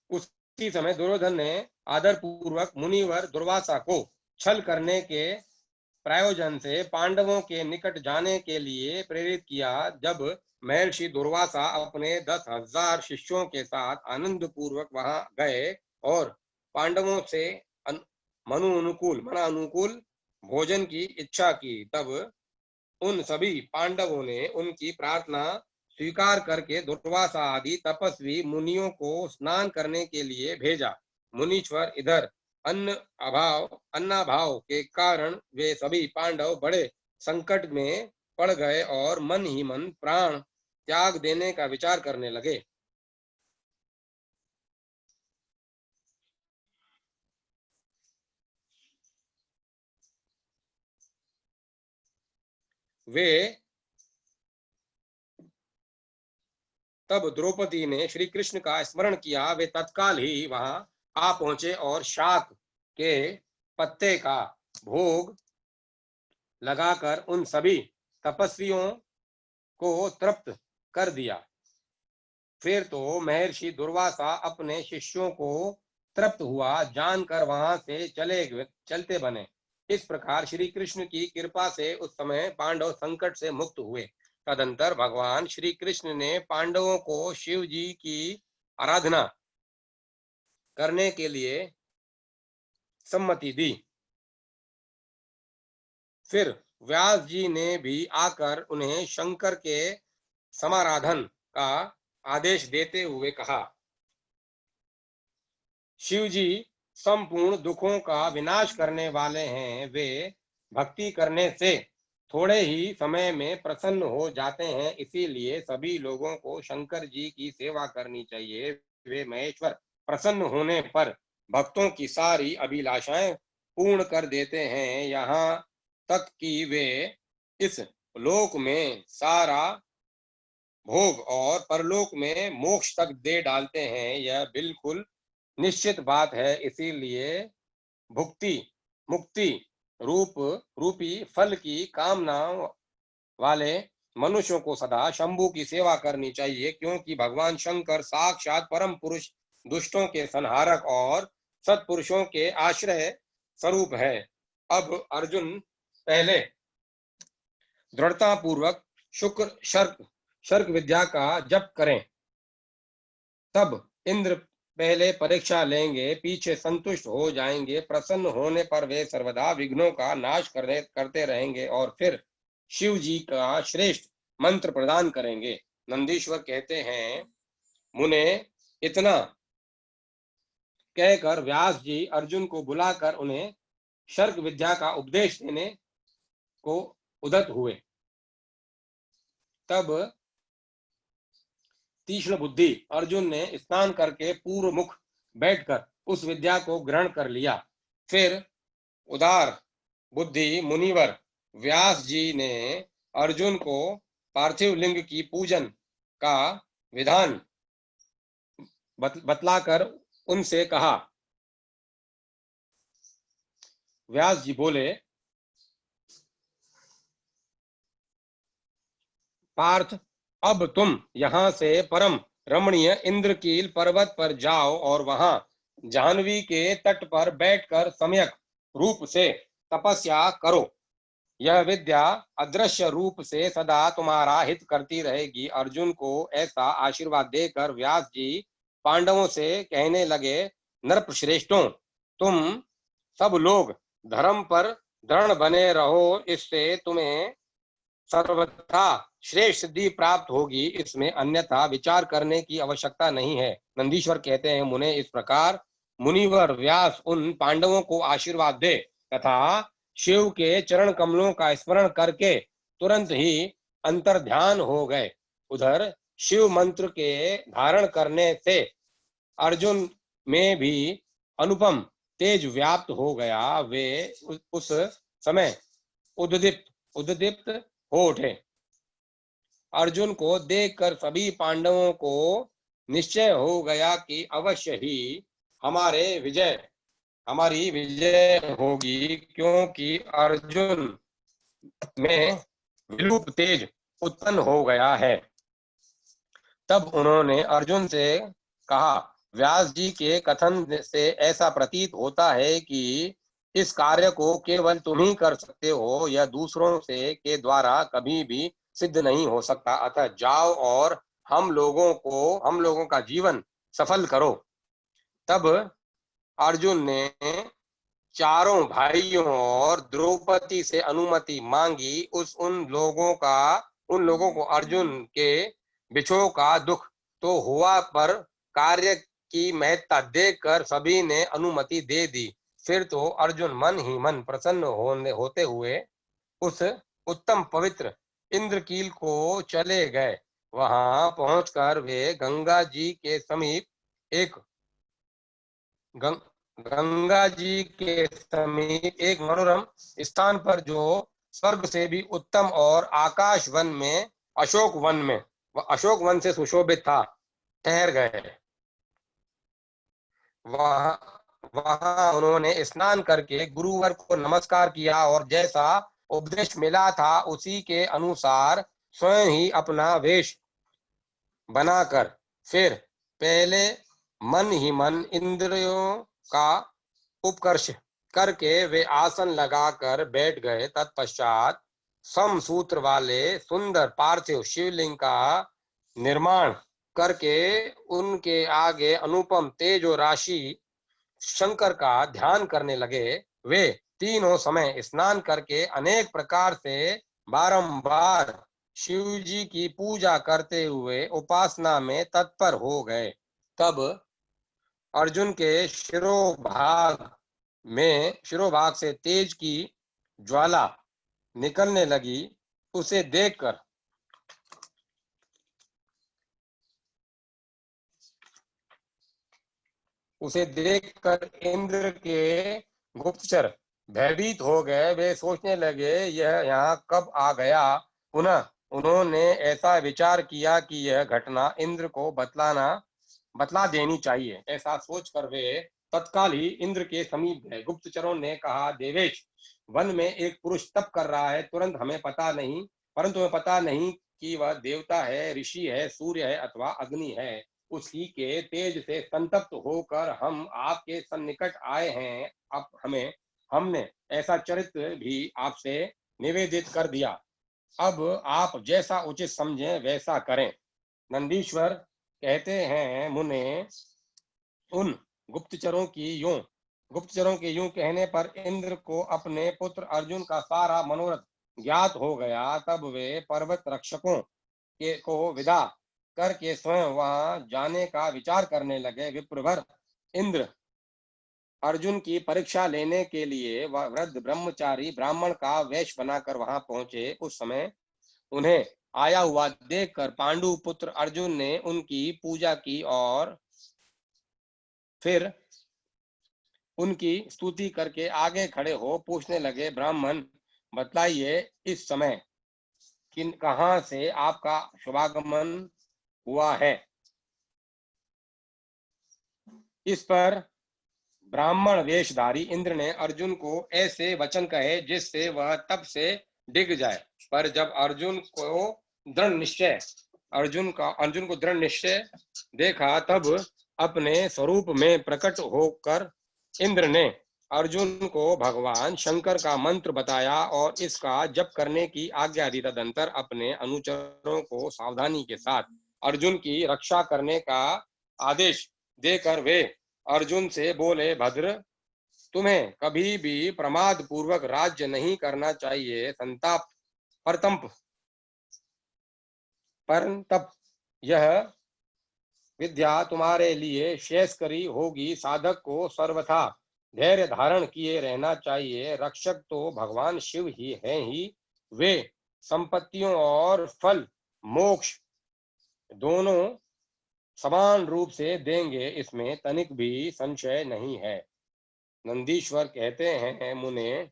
उसी समय दुर्योधन ने आदर पूर्वक मुनिवर दुर्वासा को छल करने के प्रयोजन से पांडवों के निकट जाने के लिए प्रेरित किया। जब महर्षि दुर्वासा अपने 10,000 शिष्यों के साथ आनंद पूर्वक वहां गए और पांडवों से मनानुकूल भोजन की इच्छा की, तब उन सभी पांडवों ने उनकी प्रार्थना स्वीकार करके दुर्वासा आदि तपस्वी मुनियों को स्नान करने के लिए भेजा। मुनीश्वर इधर अन्नाभाव के कारण वे सभी पांडव बड़े संकट में पड़ गए और मन ही मन प्राण त्याग देने का विचार करने लगे। वे तब द्रौपदी ने श्री कृष्ण का स्मरण किया। वे तत्काल ही वहां आ पहुंचे और शाक के पत्ते का भोग लगाकर उन सभी तपस्वियों को तृप्त कर दिया। फिर तो महर्षि दुर्वासा अपने शिष्यों को तृप्त हुआ जानकर वहां से चलते बने। इस प्रकार श्री कृष्ण की कृपा से उस समय पांडव संकट से मुक्त हुए। तदंतर भगवान श्री कृष्ण ने पांडवों को शिव जी की आराधना करने के लिए सम्मति दी। फिर व्यास जी ने भी आकर उन्हें शंकर के समाराधन का आदेश देते हुए कहा, शिव जी संपूर्ण दुखों का विनाश करने वाले हैं। वे भक्ति करने से थोड़े ही समय में प्रसन्न हो जाते हैं। इसीलिए सभी लोगों को शंकर जी की सेवा करनी चाहिए। वे महेश्वर प्रसन्न होने पर भक्तों की सारी अभिलाषाएं पूर्ण कर देते हैं। यहाँ तक कि वे इस लोक में सारा भोग और परलोक में मोक्ष तक दे डालते हैं। यह बिल्कुल निश्चित बात है। इसीलिए भुक्ति मुक्ति रूपी फल की कामना वाले मनुष्यों को सदा शंभु की सेवा करनी चाहिए, क्योंकि भगवान शंकर साक्षात परम पुरुष, दुष्टों के संहारक और सत्पुरुषों के आश्रय स्वरूप है। अब अर्जुन पहले दृढ़ता पूर्वक शुक्र शर्क विद्या का जप करें, तब इंद्र पहले परीक्षा लेंगे, पीछे संतुष्ट हो जाएंगे। प्रसन्न होने पर वे सर्वदा विघ्नों का नाश करते रहेंगे और फिर शिव जी का श्रेष्ठ मंत्र प्रदान करेंगे। नंदीश्वर कहते हैं, मुने इतना कहकर व्यास जी अर्जुन को बुलाकर उन्हें शर्क विद्या का उपदेश देने को उद्यत हुए। तब तीक्ष्ण बुद्धि अर्जुन ने स्नान करके पूर्व मुख बैठकर उस विद्या को ग्रहण कर लिया। फिर उदार बुद्धि मुनिवर व्यास जी ने अर्जुन को पार्थिव लिंग की पूजन का विधान बतलाकर उनसे कहा। व्यास जी बोले, पार्थ, अब तुम यहाँ से परम रमणीय इंद्रकील पर्वत पर जाओ और वहां जाह्नवी के तट पर बैठकर सम्यक रूप से तपस्या करो। यह विद्या अदृश्य रूप से सदा तुम्हारा हित करती रहेगी। अर्जुन को ऐसा आशीर्वाद देकर व्यास जी पांडवों से कहने लगे, नरश्रेष्ठों, तुम सब लोग धर्म पर दृढ़ बने रहो, इससे तुम्हें सर्वथा श्रेष्ठ सिद्धि प्राप्त होगी। इसमें अन्यथा विचार करने की आवश्यकता नहीं है। नंदीश्वर कहते हैं, मुने इस प्रकार मुनिवर व्यास उन पांडवों को आशीर्वाद दे तथा शिव के चरण कमलों का स्मरण करके तुरंत ही अंतर्ध्यान हो गए। उधर शिव मंत्र के धारण करने से अर्जुन में भी अनुपम तेज व्याप्त हो गया। वे उस समय उद्दीप्त हो उठे। अर्जुन को देखकर सभी पांडवों को निश्चय हो गया कि अवश्य ही हमारी विजय होगी, क्योंकि अर्जुन में विलुप तेज उत्पन्न हो गया है। तब उन्होंने अर्जुन से कहा, व्यास जी के कथन से ऐसा प्रतीत होता है कि इस कार्य को केवल तुम ही कर सकते हो, यह दूसरों से के द्वारा कभी भी सिद्ध नहीं हो सकता। अतः जाओ और हम लोगों का जीवन सफल करो। तब अर्जुन ने चारों भाइयों और द्रौपदी से अनुमति मांगी। उन लोगों को अर्जुन के बिछोह का दुख तो हुआ, पर कार्य की महत्ता देखकर सभी ने अनुमति दे दी। फिर तो अर्जुन मन ही मन प्रसन्न होते हुए उस उत्तम पवित्र इंद्रकील को चले गए। वहां पहुंचकर वे गंगा जी के समीप एक गंगा जी के समीप एक मनोरम स्थान पर, जो स्वर्ग से भी उत्तम और आकाश वन में अशोक वन से सुशोभित था, ठहर गए। वहां वहां उन्होंने स्नान करके गुरुवर को नमस्कार किया और जैसा उपदेश मिला था उसी के अनुसार स्वयं ही अपना वेश बनाकर फिर पहले मन ही मन इंद्रियों का उपकर्ष करके वे आसन लगाकर बैठ गए। तत्पश्चात समसूत्र वाले सुंदर पार्थिव शिवलिंग का निर्माण करके उनके आगे अनुपम तेजो राशि शंकर का ध्यान करने लगे। वे तीनों समय स्नान करके अनेक प्रकार से बारंबार शिव जी की पूजा करते हुए उपासना में तत्पर हो गए। तब अर्जुन के शिरोभाग से तेज की ज्वाला निकलने लगी। उसे देखकर इंद्र के गुप्तचर भयभीत हो गए। वे सोचने लगे, यह यहाँ कब आ गया। पुनः उन्होंने ऐसा विचार किया कि यह घटना इंद्र को बतला देनी चाहिए। ऐसा सोचकर वे तत्काल ही इंद्र के समीप गए। गुप्तचरों ने कहा, देवेश, वन में एक पुरुष तप कर रहा है, परंतु हमें पता नहीं कि वह देवता है, ऋषि है, सूर्य है अथवा अग्नि है। उसी के तेज से संतप्त होकर हम आपके सन्निकट आए हैं। अब हमने ऐसा चरित्र भी आपसे निवेदित कर दिया। अब आप जैसा उचित समझें वैसा करें। नंदीश्वर कहते हैं, मुने, उन गुप्तचरों के यूं कहने पर इंद्र को अपने पुत्र अर्जुन का सारा मनोरथ ज्ञात हो गया। तब वे पर्वत रक्षकों को विदा करके स्वयं वहां जाने का विचार करने लगे। विप्रवर इंद्र अर्जुन की परीक्षा लेने के लिए वृद्ध ब्रह्मचारी ब्राह्मण का वेश बनाकर वहां पहुंचे। उस समय उन्हें आया हुआ देखकर पांडु पुत्र अर्जुन ने उनकी पूजा की और फिर उनकी स्तुति करके आगे खड़े हो पूछने लगे, ब्राह्मण, बतलाइए, इस समय कहां से आपका शुभागमन हुआ है। इस पर ब्राह्मण वेशधारी इंद्र ने अर्जुन को ऐसे वचन कहे जिससे वह तप से डिग जाए। पर जब अर्जुन को दृढ़ निश्चय देखा, तब अपने स्वरूप में प्रकट होकर इंद्र ने अर्जुन को भगवान शंकर का मंत्र बताया और इसका जप करने की आज्ञा दी। तदंतर अपने अनुचरों को सावधानी के साथ अर्जुन की रक्षा करने का आदेश देकर वे अर्जुन से बोले, भद्र, तुम्हें कभी भी प्रमाद पूर्वक राज्य नहीं करना चाहिए। परंतप यह विद्या तुम्हारे लिए श्रेयस्करी होगी। साधक को सर्वथा धैर्य धारण किए रहना चाहिए। रक्षक तो भगवान शिव ही हैं ही। वे संपत्तियों और फल मोक्ष दोनों समान रूप से देंगे, इसमें तनिक भी संशय नहीं है। नंदीश्वर कहते हैं, मुने,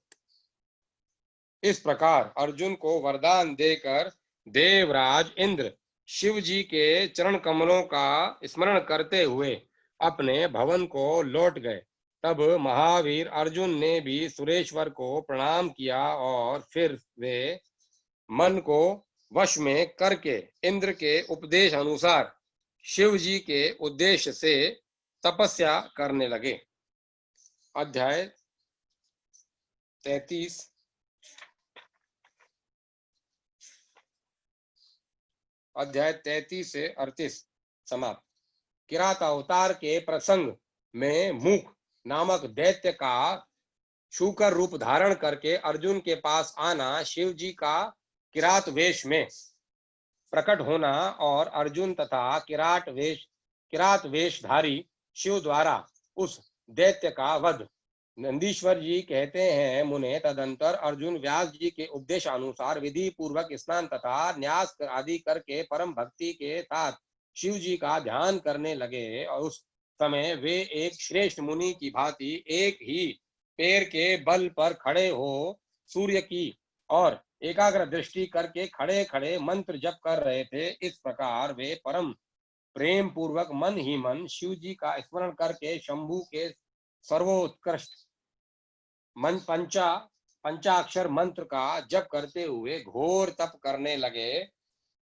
इस प्रकार अर्जुन को वरदान देकर देवराज इंद्र शिव जी के चरण कमलों का स्मरण करते हुए अपने भवन को लौट गए। तब महावीर अर्जुन ने भी सुरेश्वर को प्रणाम किया और फिर वे मन को वश में करके इंद्र के उपदेश अनुसार शिव जी के उद्देश्य से तपस्या करने लगे। अध्याय 33 से 38 समाप्त। किरात अवतार के प्रसंग में मुख नामक दैत्य का शूकर रूप धारण करके अर्जुन के पास आना, शिव जी का किरात वेश में प्रकट होना और अर्जुन तथा किरात वेशधारी शिव द्वारा उस दैत्य का वध नंदीश्वर जी कहते हैं, मुने तदंतर अर्जुन व्यास जी के उपदेशानुसार विधि पूर्वक स्नान तथा न्यास आदि करके परम भक्ति के साथ शिव जी का ध्यान करने लगे और उस समय वे एक श्रेष्ठ मुनि की भांति एक ही पैर के बल पर खड़े हो सूर्य की और एकाग्र दृष्टि करके खड़े खड़े मंत्र जप कर रहे थे। इस प्रकार वे परम प्रेम पूर्वक मन ही मन शिव जी का स्मरण करके शंभु के सर्वोत्कृष्ट पंचाक्षर मंत्र का जप करते हुए घोर तप करने लगे।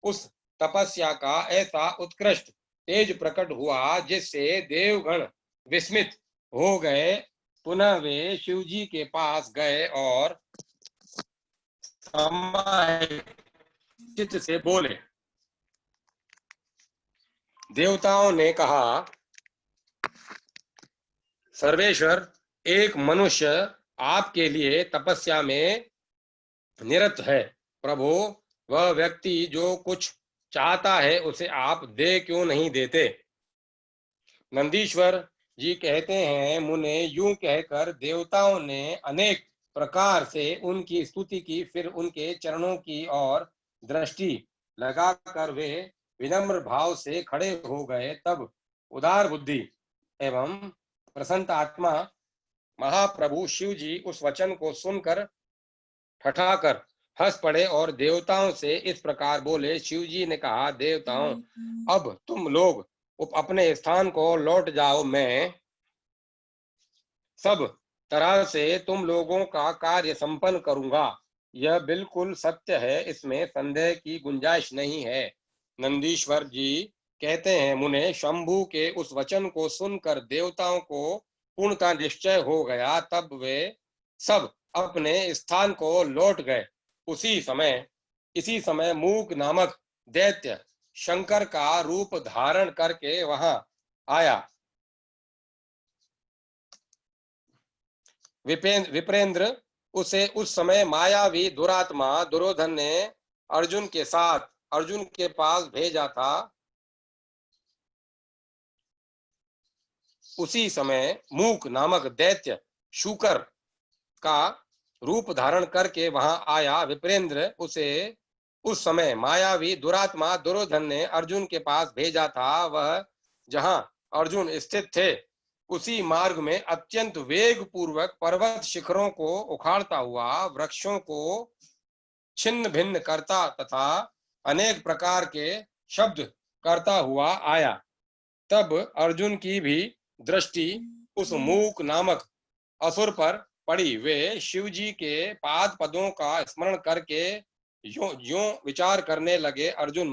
उस तपस्या का ऐसा उत्कृष्ट तेज प्रकट हुआ जिससे देवगण विस्मित हो गए। पुनः वे शिव जी के पास गए और चित्त से बोले। देवताओं ने कहा, सर्वेश्वर, एक मनुष्य आपके लिए तपस्या में निरत है। प्रभु, वह व्यक्ति जो कुछ चाहता है उसे आप दे क्यों नहीं देते? नंदीश्वर जी कहते हैं, मुने यूं कहकर देवताओं ने अनेक प्रकार से उनकी स्तुति की। फिर उनके चरणों की ओर दृष्टि लगाकर वे विनम्र भाव से खड़े हो गए। तब उदार बुद्धि एवं प्रसन्न आत्मा महाप्रभु शिव जी उस वचन को सुनकर ठठाकर हंस पड़े और देवताओं से इस प्रकार बोले। शिव जी ने कहा, देवताओं, अब तुम लोग अपने स्थान को लौट जाओ। मैं सब तरह से तुम लोगों का कार्य संपन्न करूंगा। यह बिल्कुल सत्य है, इसमें संदेह की गुंजाइश नहीं है। नंदीश्वर जी कहते हैं, मुने शंभु के उस वचन को सुनकर देवताओं को पूर्णतः निश्चय हो गया। तब वे सब अपने स्थान को लौट गए। इसी समय मूक नामक दैत्य शंकर का रूप धारण करके वहां आया। विप्रेंद्र, उसे उस समय मायावी दुरात्मा दुर्योधन ने अर्जुन के पास भेजा था। उसी समय मूक नामक दैत्य शूकर का रूप धारण करके वहां आया। विप्रेंद्र, उसे उस समय मायावी दुरात्मा दुर्योधन ने अर्जुन के पास भेजा था। वह जहां अर्जुन स्थित थे उसी मार्ग में अत्यंत वेग पूर्वक पर्वत शिखरों को उखाड़ता हुआ, वृक्षों को छिन्न भिन्न करता तथा अनेक प्रकार के शब्द करता हुआ आया। तब अर्जुन की भी दृष्टि उस मूक नामक असुर पर पड़ी। वे शिव जी के पाद पदों का स्मरण करके यों विचार करने लगे। अर्जुन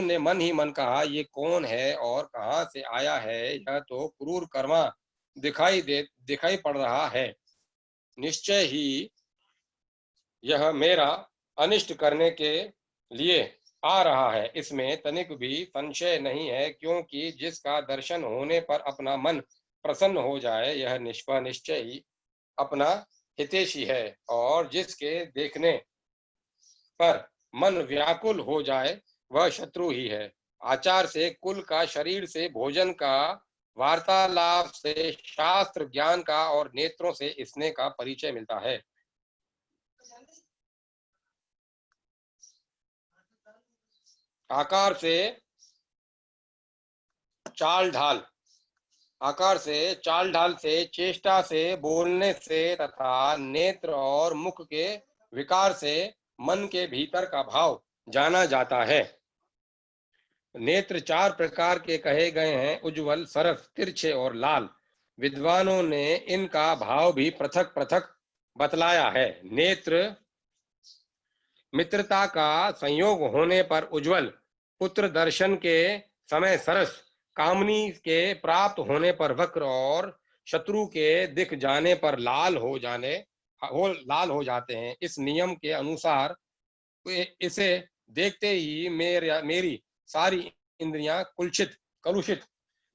ने मन ही मन कहा, ये कौन है और कहां से आया है? यह तो क्रूर कर्मा दिखाई पड़ रहा है। निश्चय ही यह मेरा अनिष्ट करने के लिए आ रहा है, इसमें तनिक भी संशय नहीं है। क्योंकि जिसका दर्शन होने पर अपना मन प्रसन्न हो जाए, यह निश्चय ही अपना हितैषी है, और जिसके देखने पर मन व्याकुल हो जाए वह शत्रु ही है। आचार से कुल का, शरीर से भोजन का, वार्तालाप से शास्त्र ज्ञान का और नेत्रों से स्नेह का परिचय मिलता है। आकार से चाल ढाल से, चेष्टा से, बोलने से तथा नेत्र और मुख के विकार से मन के भीतर का भाव जाना जाता है। नेत्र चार प्रकार के कहे गए हैं, उज्ज्वल, सरस, तिरछे और लाल। विद्वानों ने इनका भाव भी पृथक पृथक बतलाया है। नेत्र मित्रता का संयोग होने पर उज्ज्वल, पुत्र दर्शन के समय सरस, कामनी के प्राप्त होने पर वक्र और शत्रु के दिख जाने पर लाल हो जाते हैं। इस नियम के अनुसार इसे देखते ही मेरी सारी इंद्रियां कलुषित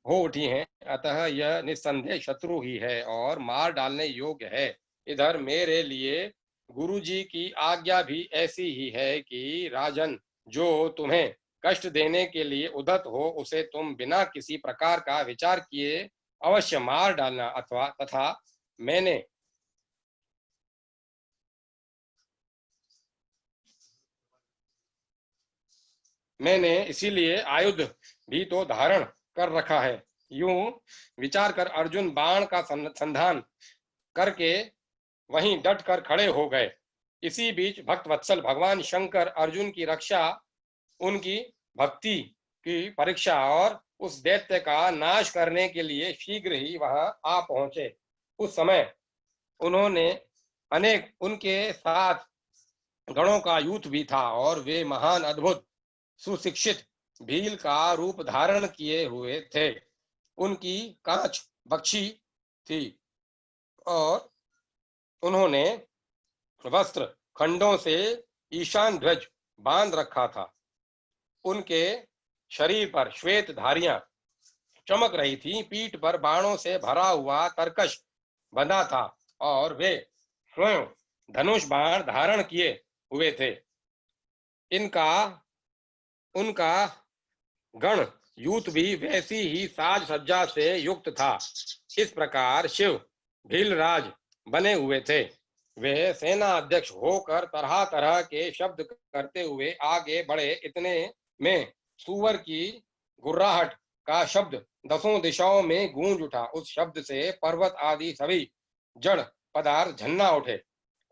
हो उठी हैं। अतः यह निस्संदेह शत्रु ही है और मार डालने योग्य है। इधर मेरे लिए गुरु जी की आज्ञा भी ऐसी ही है कि राजन, जो तुम्हें कष्ट देने के लिए उद्धत हो उसे तुम बिना किसी प्रकार का विचार किए अवश्य मार डालना अथवा तथा मैंने इसीलिए आयुध भी तो धारण कर रखा है। यूं विचार कर अर्जुन बाण का संधान करके वहीं डट कर खड़े हो गए। इसी बीच भक्त वत्सल भगवान शंकर अर्जुन की रक्षा, उनकी भक्ति की परीक्षा और उस दैत्य का नाश करने के लिए शीघ्र ही वहां आ पहुंचे। उस समय उन्होंने अनेक उनके साथ गणों का यूथ भी था और वे महान अद्भुत सुशिक्षित भील का रूप धारण किए हुए थे। उनकी कांच बख्शी थी और उन्होंने वस्त्र खंडों से ईशान ध्वज बांध रखा था। उनके शरीर पर श्वेत धारियां चमक रही थी। पीठ पर बाणों से भरा हुआ तरकश बंधा था और वे स्वयं धनुष बाण धारण किए हुए थे। इनका उनका गण यूथ भी वैसी ही साज सज्जा से युक्त था। इस प्रकार शिव भीलराज बने हुए थे। वे सेना अध्यक्ष होकर तरह तरह के शब्द करते हुए आगे बढ़े। इतने में सुअर की गुर्राहट का शब्द दसों दिशाओं में गूंज उठा। उस शब्द से पर्वत आदि सभी जड़ पदार्थ झन्ना उठे।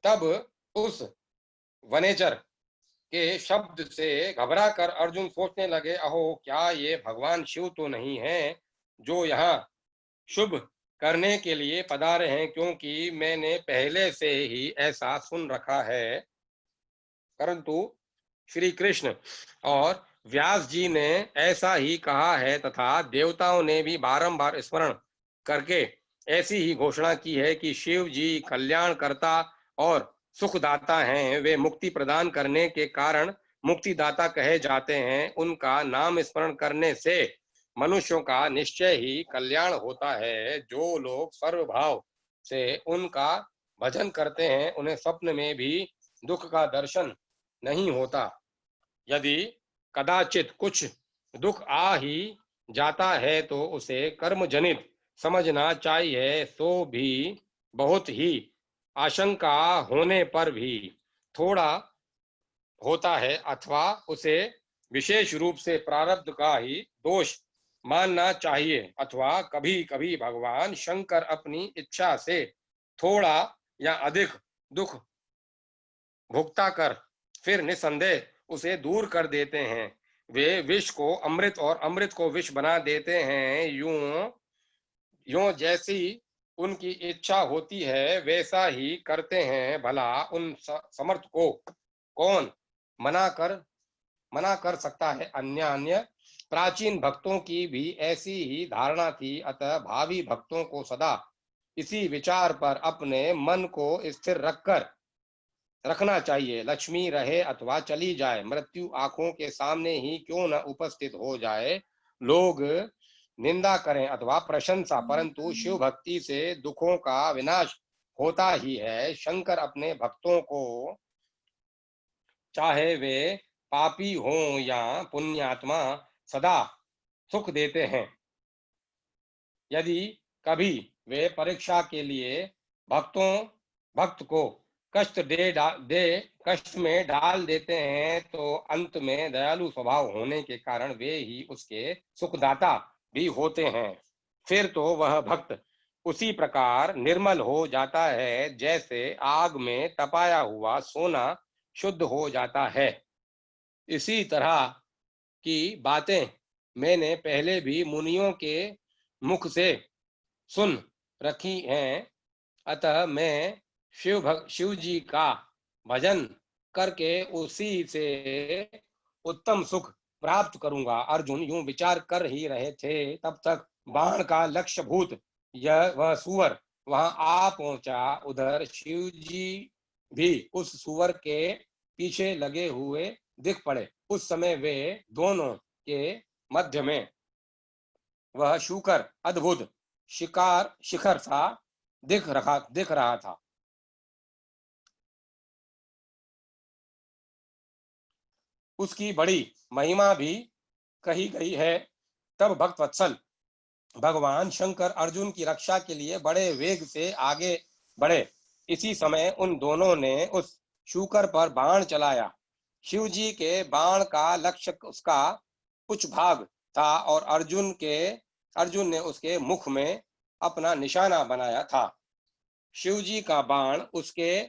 तब उस वनेचर के शब्द से घबरा कर अर्जुन सोचने लगे, अहो क्या ये भगवान शिव तो नहीं है जो यहाँ शुभ करने के लिए पधारे हैं, क्योंकि मैंने पहले से ही ऐसा सुन रखा है। परंतु श्री कृष्ण और व्यास जी ने ऐसा ही कहा है तथा देवताओं ने भी बारंबार स्मरण करके ऐसी ही घोषणा की है कि शिव जी कल्याणकर्ता और सुखदाता हैं। वे मुक्ति प्रदान करने के कारण मुक्तिदाता कहे जाते हैं। उनका नाम स्मरण करने से मनुष्यों का निश्चय ही कल्याण होता है। जो लोग सर्वभाव से उनका भजन करते हैं उन्हें स्वप्न में भी दुख का दर्शन नहीं होता। यदि कदाचित कुछ दुख आ ही जाता है तो उसे कर्म जनित समझना चाहिए। सो भी बहुत ही आशंका होने पर भी थोड़ा होता है अथवा उसे विशेष रूप से प्रारब्ध का ही दोष मानना चाहिए। अथवा कभी कभी भगवान शंकर अपनी इच्छा से थोड़ा या अधिक दुख भुगता कर फिर निसंदेह उसे दूर कर देते हैं। वे विष को अमृत और अमृत को विष बना देते हैं। यूं यूं जैसी उनकी इच्छा होती है वैसा ही करते हैं। भला उन समर्थ को कौन मना कर मना कर सकता है। अन्य प्राचीन भक्तों की भी ऐसी ही धारणा थी। अतः भावी भक्तों को सदा इसी विचार पर अपने मन को स्थिर रखना चाहिए। लक्ष्मी रहे अथवा चली जाए, मृत्यु आंखों के सामने ही क्यों न उपस्थित हो जाए, लोग निंदा करें अथवा प्रशंसा, परंतु शिव भक्ति से दुखों का विनाश होता ही है। शंकर अपने भक्तों को चाहे वे पापी हों या पुण्यात्मा सदा सुख देते हैं। यदि कभी वे परीक्षा के लिए भक्त को कष्ट में डाल देते हैं तो अंत में दयालु स्वभाव होने के कारण वे ही उसके सुखदाता भी होते हैं। फिर तो वह भक्त उसी प्रकार निर्मल हो जाता है जैसे आग में तपाया हुआ सोना शुद्ध हो जाता है। इसी तरह की बातें मैंने पहले भी मुनियों के मुख से सुन रखी हैं। अतः मैं शिव जी का भजन करके उसी से उत्तम सुख प्राप्त करूंगा। अर्जुन यूं विचार कर ही रहे थे, तब तक बाण का लक्ष्य भूत वह सुअर वहां आ पहुंचा। उधर शिव जी भी उस सुअर के पीछे लगे हुए दिख पड़े। उस समय वे दोनों के मध्य में वह शूकर अद्भुत शिखर सा दिख रहा था। उसकी बड़ी महिमा भी कही गई है। तब भक्त वत्सल भगवान शंकर अर्जुन की रक्षा के लिए बड़े वेग से आगे बढ़े। इसी समय उन दोनों ने उस शूकर पर बाण चलाया। शिव जी के बाण का लक्ष्य उसका कुछ भाग था और अर्जुन ने उसके मुख में अपना निशाना बनाया था। शिव जी का बाण उसके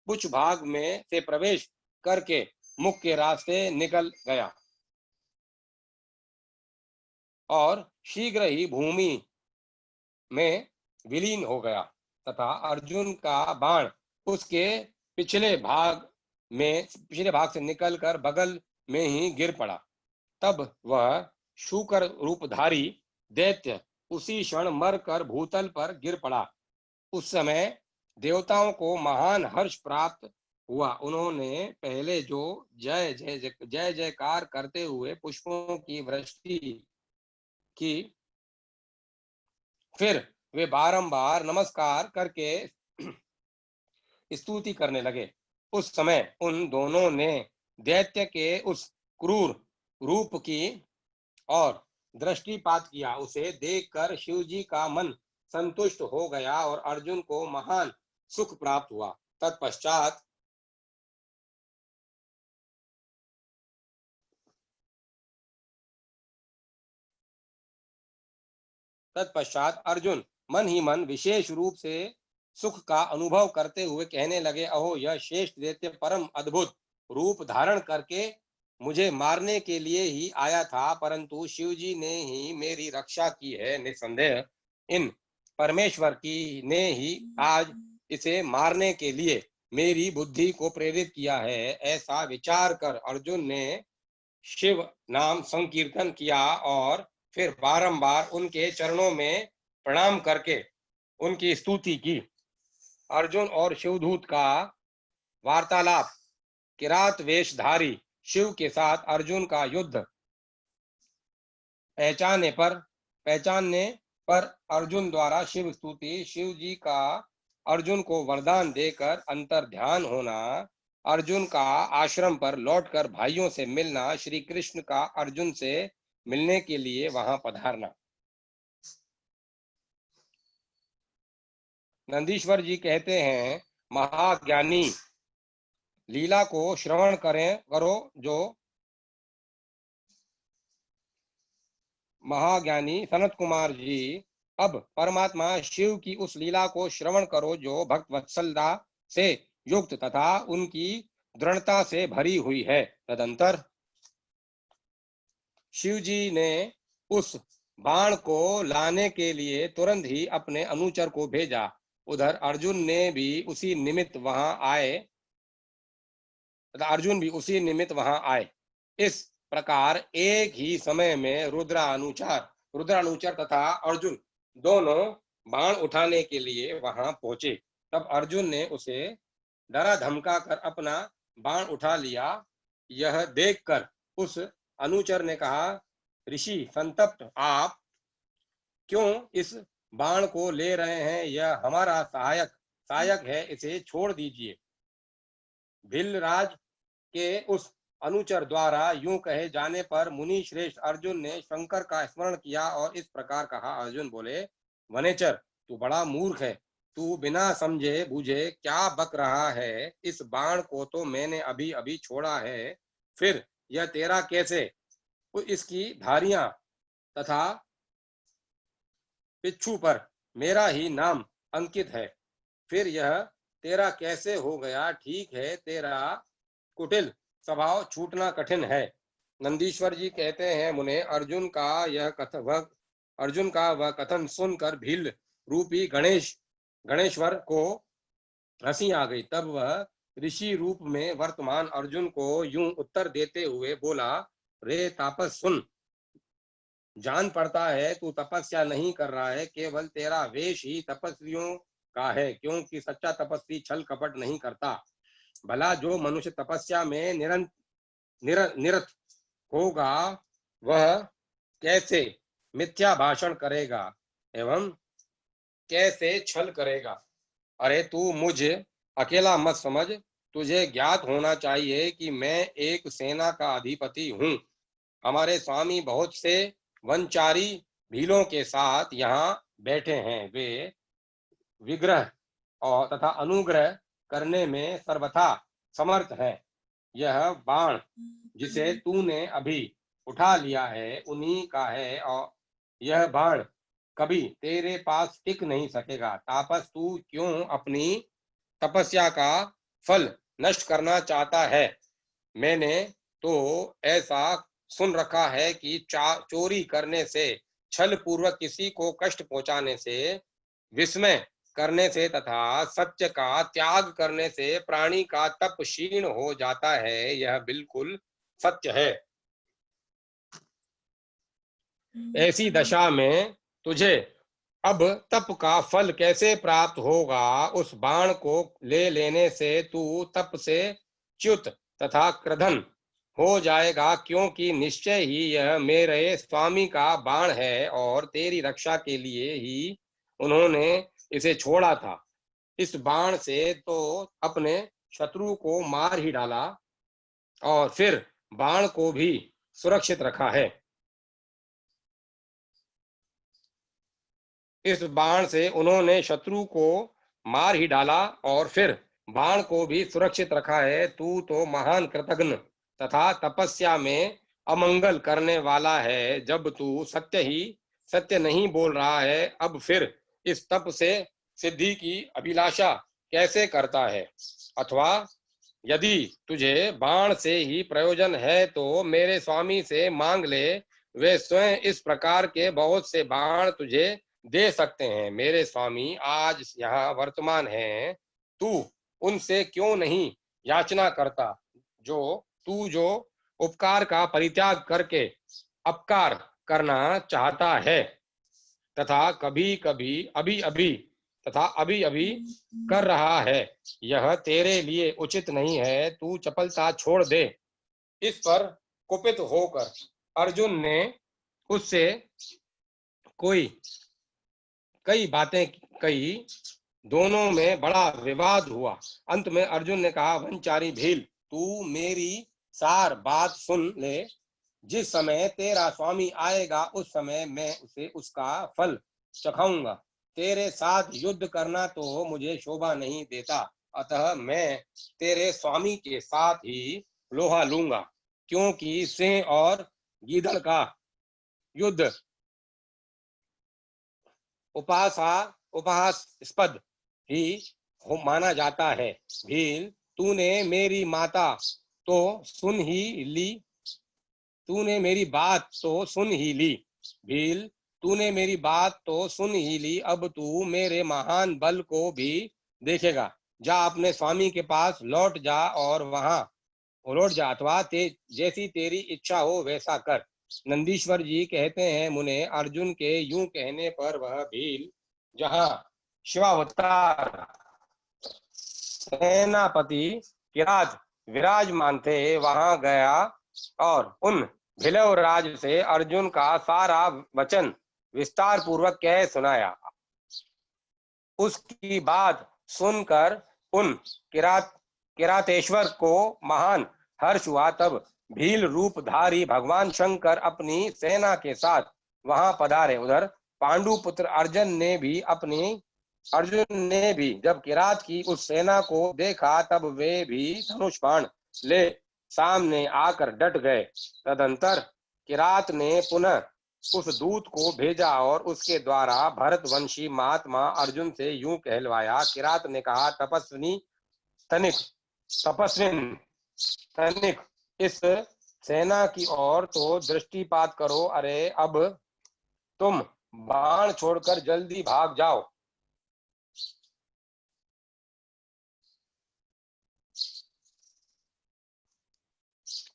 कुछ भाग में से प्रवेश करके मुख के रास्ते निकल गया और शीघ्र ही भूमि में विलीन हो गया तथा अर्जुन का बाण उसके पिछले भाग से निकलकर बगल में ही गिर पड़ा। तब वह शूकर रूपधारी दैत्य उसी क्षण मरकर भूतल पर गिर पड़ा। उस समय देवताओं को महान हर्ष प्राप्त हुआ। उन्होंने पहले जो जय जय जय जयकार करते हुए पुष्पों की वृष्टि की, फिर वे बारंबार नमस्कार करके स्तुति करने लगे। उस समय उन दोनों ने दैत्य के उस क्रूर रूप की और दृष्टिपात किया। उसे देखकर शिव जी का मन संतुष्ट हो गया और अर्जुन को महान सुख प्राप्त हुआ। तत्पश्चात अर्जुन मन ही मन विशेष रूप से सुख का अनुभव करते हुए कहने लगे, अहो यह श्रेष्ठ दैत्य परम अद्भुत रूप धारण करके मुझे मारने के लिए ही आया था, परंतु शिव जी ने ही मेरी रक्षा की है। निसंदेह इन परमेश्वर की ने ही आज इसे मारने के लिए मेरी बुद्धि को प्रेरित किया है। ऐसा विचार कर अर्जुन ने शिव नाम संकीर्तन किया और फिर बारंबार उनके चरणों में प्रणाम करके उनकी स्तुति की। अर्जुन और शिवदूत का वार्तालाप। किरात वेशधारी शिव के साथ अर्जुन का युद्ध। पहचानने पर अर्जुन द्वारा शिव स्तुति। शिव जी का अर्जुन को वरदान देकर अंतर ध्यान होना। अर्जुन का आश्रम पर लौटकर भाइयों से मिलना। श्री कृष्ण का अर्जुन से मिलने के लिए वहां पधारना। नंदीश्वर जी कहते हैं, महाज्ञानी लीला को श्रवण करो जो महाज्ञानी सनत कुमार जी, अब परमात्मा शिव की उस लीला को श्रवण करो जो भक्त वत्सलता से युक्त तथा उनकी दृढ़ता से भरी हुई है। तदंतर शिव जी ने उस बाण को लाने के लिए तुरंत ही अपने अनुचर को भेजा। उधर अर्जुन भी उसी निमित्त वहां आए। इस प्रकार एक ही समय में रुद्रानुचर तथा अर्जुन दोनों बाण उठाने के लिए वहां पहुंचे। तब अर्जुन ने उसे डरा धमका कर अपना बाण उठा लिया। यह देखकर उस अनुचर ने कहा, ऋषि संतप्त आप क्यों इस बाण को ले रहे हैं? यह हमारा सहायक है, इसे छोड़ दीजिए। भिलराज के उस अनुचर द्वारा यूं कहे जाने पर मुनि श्रेष्ठ अर्जुन ने शंकर का स्मरण किया और इस प्रकार कहा। अर्जुन बोले, वनेचर तू बड़ा मूर्ख है, तू बिना समझे बूझे क्या बक रहा है? इस बाण को तो मैंने अभी अभी छोड़ा है, फिर यह तेरा कैसे? इसकी धारियां तथा पिच्छू पर मेरा ही नाम अंकित है, फिर यह तेरा कैसे हो गया? ठीक है, तेरा कुटिल स्वभाव छूटना कठिन है। नंदीश्वर जी कहते हैं, मुने अर्जुन का वह कथन सुनकर भील रूपी गणेश्वर को हंसी आ गई। तब वह ऋषि रूप में वर्तमान अर्जुन को यूं उत्तर देते हुए बोला, रे तापस सुन, जान पड़ता है तू तपस्या नहीं कर रहा है, केवल तेरा वेश ही तपस्वियों का है, क्योंकि सच्चा तपस्वी छल कपट नहीं करता। भला जो मनुष्य तपस्या में निरत होगा वह कैसे मिथ्या भाषण करेगा एवं कैसे छल करेगा? अरे तू मुझे अकेला मत समझ, तुझे ज्ञात होना चाहिए कि मैं एक सेना का अधिपति हूँ। हमारे स्वामी बहुत से वनचारी भीलों के साथ यहाँ बैठे हैं। वे विग्रह और तथा अनुग्रह करने में सर्वथा समर्थ है। यह बाण जिसे तूने अभी उठा लिया है उन्हीं का है, और यह बाण कभी तेरे पास टिक नहीं सकेगा। तापस, तू क्यों अपनी तपस्या का फल नष्ट करना चाहता है? मैंने तो ऐसा सुन रखा है कि चोरी करने से, छल पूर्वक किसी को कष्ट पहुंचाने से, विस्मय करने से तथा सत्य का त्याग करने से प्राणी का तप क्षीण हो जाता है। यह बिल्कुल सत्य है। ऐसी दशा में तुझे अब तप का फल कैसे प्राप्त होगा? उस बाण को ले लेने से तू तप से च्युत तथा कृधन हो जाएगा, क्योंकि निश्चय ही यह मेरे स्वामी का बाण है और तेरी रक्षा के लिए ही उन्होंने इसे छोड़ा था। इस बाण से तो अपने शत्रु को मार ही डाला और फिर बाण को भी सुरक्षित रखा है। इस बाण से उन्होंने शत्रु को मार ही डाला और फिर बाण को भी सुरक्षित रखा है। तू तो महान कृतघ्न तथा तपस्या में अमंगल करने वाला है। जब तू सत्य नहीं बोल रहा है, अब फिर इस तप से सिद्धि की अभिलाषा कैसे करता है? अथवा यदि तुझे बाण से ही प्रयोजन है तो मेरे स्वामी से मांग ले। वे स्वयं इस प्रकार के बहुत से बाण तुझे दे सकते हैं। मेरे स्वामी आज यहाँ वर्तमान हैं, तू उनसे क्यों नहीं याचना करता? तू जो उपकार का परित्याग करके अपकार करना चाहता है तथा अभी अभी कर रहा है, यह तेरे लिए उचित नहीं है। तू चपलता छोड़ दे। इस पर कुपित होकर अर्जुन ने उससे कई बातें कही। दोनों में बड़ा विवाद हुआ। अंत में अर्जुन ने कहा, वनचारी भील, तू मेरी सार बात सुन ले। जिस समय तेरा स्वामी आएगा उस समय मैं उसे उसका फल चखाऊंगा। तेरे साथ युद्ध करना तो मुझे शोभा नहीं देता, अतः मैं तेरे स्वामी के साथ ही लोहा लूंगा, क्योंकि सिंह और गीदड़ का युद्ध उपहासास्पद ही माना जाता है। भील, तूने मेरी माता तो सुन ही ली तूने मेरी बात तो सुन ही ली भील, तूने मेरी बात तो सुन ही ली। अब तू मेरे महान बल को भी देखेगा। जा, अपने स्वामी के पास लौट जा और वहां लौट जा, अथवा जैसी तेरी इच्छा हो वैसा कर। नंदीश्वर जी कहते हैं, मुने अर्जुन के यूं कहने पर वह भील जहां शिवावतार सेनापति किरात विराजमान थे वहां गया और उन भिलव राज से अर्जुन का सारा वचन विस्तार पूर्वक कह सुनाया। उसकी बात सुनकर उन किरातेश्वर को महान हर्ष हुआ। तब भील रूपधारी भगवान शंकर अपनी सेना के साथ वहां पधारे। उधर पांडुपुत्र अर्जुन ने भी जब किरात की उस सेना को देखा, तब वे भी धनुष बाण ले सामने आकर डट गए। तदंतर किरात ने पुनः उस दूत को भेजा और उसके द्वारा भरतवंशी महात्मा अर्जुन से यूं कहलवाया। किरात ने कहा, तपस्विन तनिक इस सेना की ओर तो दृष्टिपात करो। अरे, अब तुम बाण छोड़कर जल्दी भाग जाओ।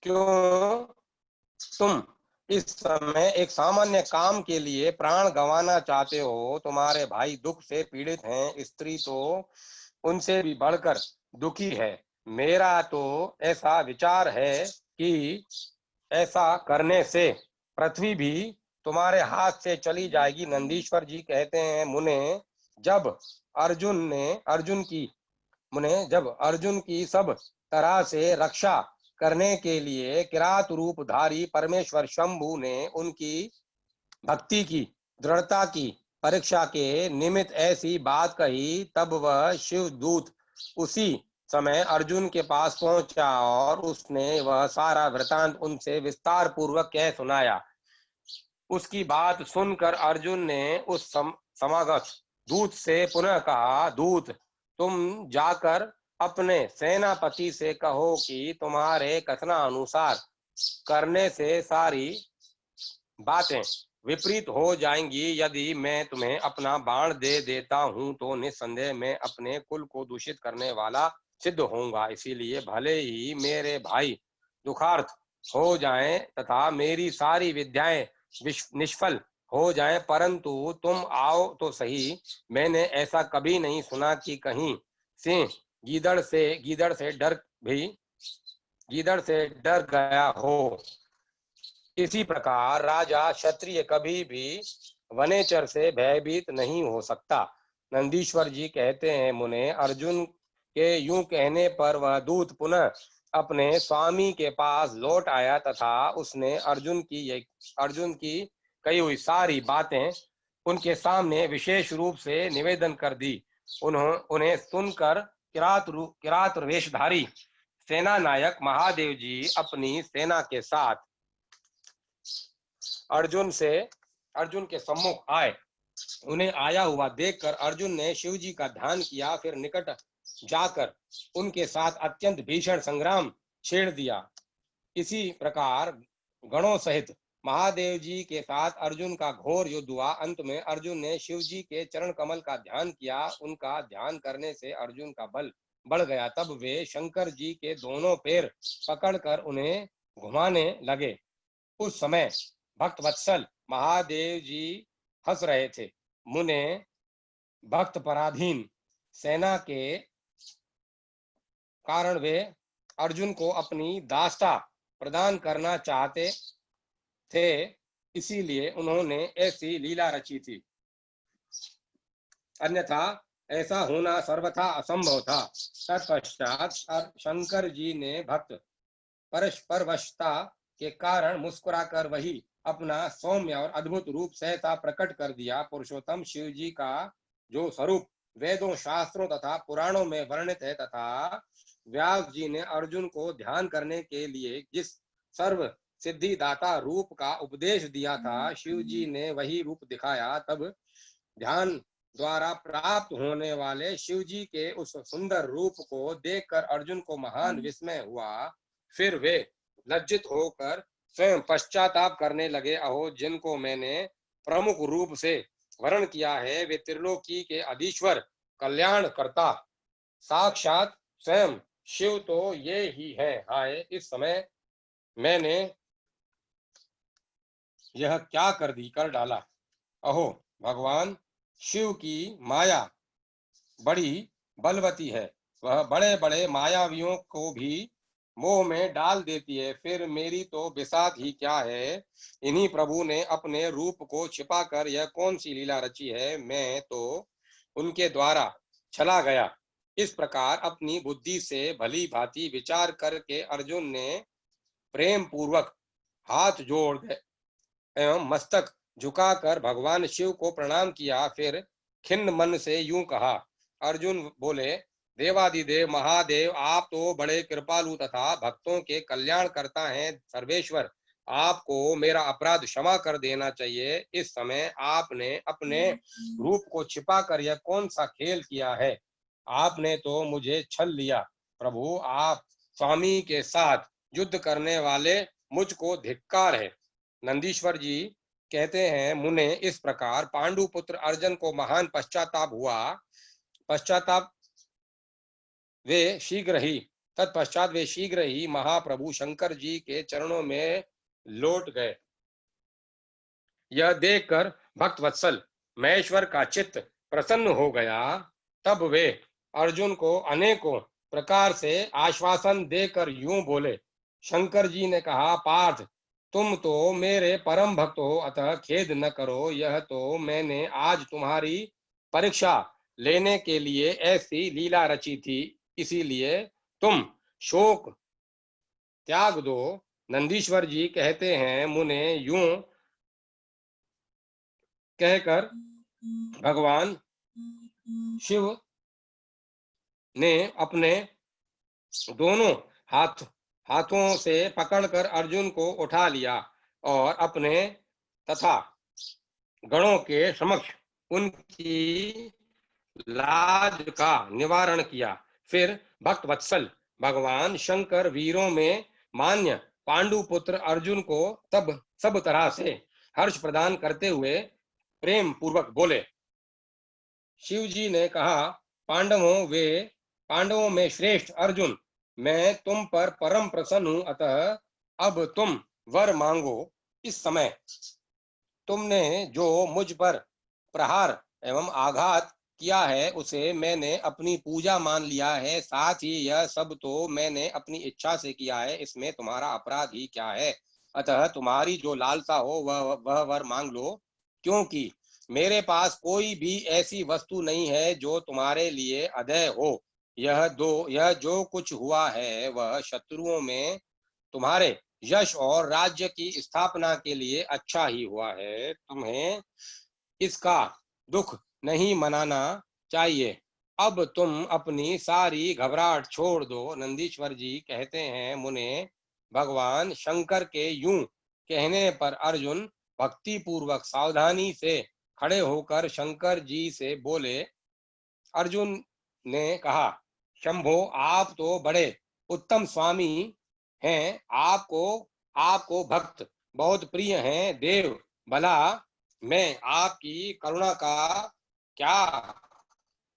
क्यों तुम इस समय एक सामान्य काम के लिए प्राण गंवाना चाहते हो? तुम्हारे भाई दुख से पीड़ित हैं, स्त्री तो उनसे भी बढ़कर दुखी है। मेरा तो ऐसा विचार है कि ऐसा करने से पृथ्वी भी तुम्हारे हाथ से चली जाएगी। नंदीश्वर जी कहते हैं, जब अर्जुन की सब तरह से रक्षा करने के लिए किरात रूपधारी परमेश्वर शंभु ने उनकी भक्ति की दृढ़ता की परीक्षा के निमित्त ऐसी बात कही, तब वह शिवदूत उसी समय अर्जुन के पास पहुंचा और उसने वह सारा वृतांत उनसे विस्तार पूर्वक कह सुनाया। उसकी बात सुनकर अर्जुन ने उस समागत दूत से पुनः कहा, दूत, तुम जाकर अपने सेनापति से कहो कि तुम्हारे कथनानुसार करने से सारी बातें विपरीत हो जाएंगी। यदि मैं तुम्हें अपना बाण दे देता हूं तो निस्संदेह मैं अपने कुल को दूषित करने वाला सिद्ध होऊंगा। इसीलिए भले ही मेरे भाई दुखार्थ हो जाएं तथा मेरी सारी विद्याएं निष्फल हो जाएं, परंतु तुम आओ तो सही। मैंने ऐसा कभी नहीं सुना कि कहीं सिंह गीदड़ से डर गया हो। इसी प्रकार राजा क्षत्रिय कभी भी वनेचर से भयभीत नहीं हो सकता। नंदीश्वर जी कहते हैं, मुने, अर्जुन के यूं कहने पर वह दूत पुनः अपने स्वामी के पास लौट आया तथा उसने अर्जुन की कही हुई सारी बातें उनके सामने विशेष रूप से निवेदन कर दी। उन्हें सुनकर किरात वेशधारी सेना नायक महादेव जी अपनी सेना के साथ अर्जुन के सम्मुख आए। उन्हें आया हुआ देखकर अर्जुन ने शिव जी का ध्यान किया, फिर निकट जाकर उनके साथ अत्यंत भीषण संग्राम छेड़ दिया। इसी प्रकार गणों सहित महादेव जी के साथ अर्जुन का घोर युद्ध हुआ। अंत में अर्जुन ने शिव जी के चरण कमल का ध्यान किया। उनका ध्यान करने से अर्जुन का बल बढ़ गया। तब वे शंकर जी के दोनों पैर पकड़कर उन्हें घुमाने लगे। उस समय भक्त वत्सल महादेव जी हंस रहे थे। मुने, भक्त पराधीन सेना के कारण वे अर्जुन को अपनी दास्ता प्रदान करना चाहते थे, इसीलिए उन्होंने ऐसी लीला रची थी, अन्यथा ऐसा होना सर्वथा असंभव था। तत्पश्चात शंकर जी ने भक्त परवशता के कारण मुस्कुराकर वही अपना सौम्य और अद्भुत रूप सहसा प्रकट कर दिया। पुरुषोत्तम शिव जी का जो स्वरूप वेदों, शास्त्रों तथा पुराणों में वर्णित है तथा व्यास जी ने अर्जुन को ध्यान करने के लिए जिस सर्व सिद्धिदाता रूप का उपदेश दिया था, शिव जी ने वही रूप दिखाया। तब ध्यान द्वारा प्राप्त होने वाले शिव जी के उस सुंदर रूप को देखकर अर्जुन को महान विस्मय हुआ। फिर वे लज्जित होकर स्वयं पश्चाताप करने लगे। अहो, जिनको मैंने प्रमुख रूप से वर्ण किया है, वे त्रिलोकी के अधीश्वर, कल्याण करता, साक्षात स्वयं शिव तो ये ही है। हाय, इस समय मैंने यह क्या कर डाला। अहो भगवान, शिव की माया बड़ी बलवती है। वह बड़े बड़े मायावियों को भी मोह में डाल देती है। फिर मेरी तो बिसात ही क्या है। इन्हीं प्रभु ने अपने रूप को छिपाकर यह कौन सी लीला रची है। मैं तो उनके द्वारा चला गया। इस प्रकार अपनी बुद्धि से भली भांति विचार करके अर्जुन ने प्रेम पूर्वक हाथ जोड़ एवं मस्तक झुकाकर भगवान शिव को प्रणाम किया। फिर खिन्न मन से यूं कहा। अर्जुन बोले, देवादिदेव महादेव, आप तो बड़े कृपालु तथा भक्तों के कल्याण करता हैं। सर्वेश्वर, आपको मेरा अपराध क्षमा कर देना चाहिए। इस समय आपने अपने रूप को छिपाकर यह कौन सा खेल किया है। आपने तो मुझे छल लिया। प्रभु, आप स्वामी के साथ युद्ध करने वाले, मुझको धिक्कार है। नंदीश्वर जी कहते हैं, मुने, इस प्रकार पांडु पुत्र अर्जुन को महान पश्चाताप हुआ। तत्पश्चात वे शीघ्र ही महाप्रभु शंकर जी के चरणों में लौट गए। यह देखकर भक्त वत्सल महेश्वर का चित्त प्रसन्न हो गया। तब वे अर्जुन को अनेकों प्रकार से आश्वासन देकर यूं बोले। शंकर जी ने कहा, पार्थ, तुम तो मेरे परम भक्त हो, अतः खेद न करो। यह तो मैंने आज तुम्हारी परीक्षा लेने के लिए ऐसी लीला रची थी, इसीलिए तुम शोक त्याग दो। नंदीश्वर जी कहते हैं, मुने, यूं कहकर भगवान शिव ने अपने दोनों हाथों से पकड़कर अर्जुन को उठा लिया और अपने तथा गणों के समक्ष उनकी लाज का निवारण किया। फिर भक्त वत्सल भगवान शंकर वीरों में मान्य पांडु पुत्र अर्जुन को तब सब तरह से हर्ष प्रदान करते हुए प्रेम पूर्वक बोले। शिव जी ने कहा, पांडवों में श्रेष्ठ अर्जुन, मैं तुम पर परम प्रसन्न हूं, अतः अब तुम वर मांगो। इस समय तुमने जो मुझ पर प्रहार एवं आघात किया है उसे मैंने अपनी पूजा मान लिया है। साथ ही यह सब तो मैंने अपनी इच्छा से किया है, इसमें तुम्हारा अपराध ही क्या है। अतः तुम्हारी जो लालसा हो वह वर मांग लो, क्योंकि मेरे पास कोई भी ऐसी वस्तु नहीं है जो तुम्हारे लिए अधेय हो। यह जो कुछ हुआ है वह शत्रुओं में तुम्हारे यश और राज्य की स्थापना के लिए अच्छा ही हुआ है। तुम्हें इसका दुख नहीं मनाना चाहिए। अब तुम अपनी सारी घबराहट छोड़ दो। नंदीश्वर जी कहते हैं, मुने, भगवान शंकर के यूं कहने पर अर्जुन भक्ति पूर्वक सावधानी से खड़े होकर शंकर जी से बोले। अर्जुन ने कहा, शंभो, आप तो बड़े उत्तम स्वामी हैं। आपको भक्त बहुत प्रिय हैं। देव, भला मैं आपकी करुणा का क्या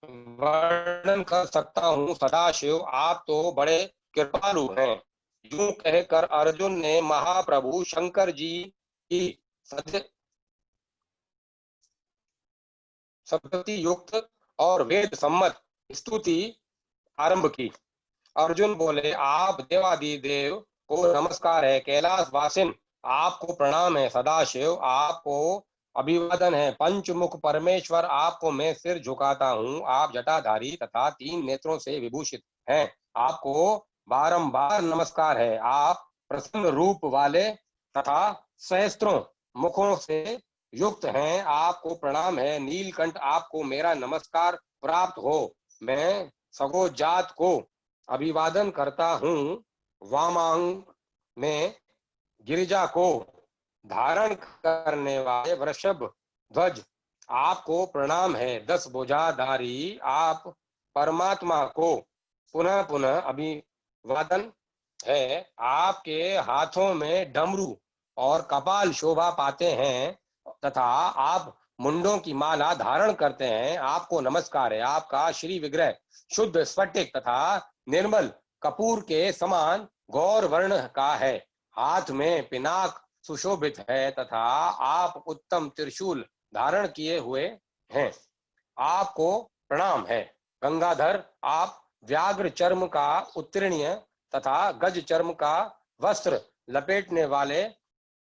वर्णन कर सकता हूँ। सदाशिव, आप तो बड़े कृपालु हैं। यूं कहकर अर्जुन ने महाप्रभु शंकर जी की सतति युक्त और वेद सम्मत स्तुति आरंभ की। अर्जुन बोले, आप देवादिदेव को नमस्कार है। कैलाश वासिन, आपको प्रणाम है। सदाशिव, आपको अभिवादन है। पंचमुख परमेश्वर, आपको मैं सिर झुकाता हूँ। आप जटाधारी तथा 3 नेत्रों से विभूषित हैं। आपको बारंबार नमस्कार है। आप प्रसन्न रूप वाले तथा सहस्त्रों मुखों से युक्त हैं। आपको प्रणाम है। नीलकंठ, आपको मेरा नमस्कार प्राप्त हो। मैं सगो जात को अभिवादन करता हूँ। वामांग में गिरिजा को धारण करने वाले वृषभ ध्वज, आपको प्रणाम है। 10 भुजाधारी, आप परमात्मा को पुनः पुनः अभिवादन है। आपके हाथों में डमरू और कपाल शोभा पाते हैं तथा आप मुंडों की माला धारण करते हैं। आपको नमस्कार है। आपका श्री विग्रह शुद्ध स्फटिक तथा निर्मल कपूर के समान गौर वर्ण का है। हाथ में पिनाक सुशोभित है तथा आप उत्तम त्रिशूल धारण किए हुए हैं। आपको प्रणाम है। गंगाधर, आप व्याघ्र चर्म का उत्तीर्णीय तथा गज चर्म का वस्त्र लपेटने वाले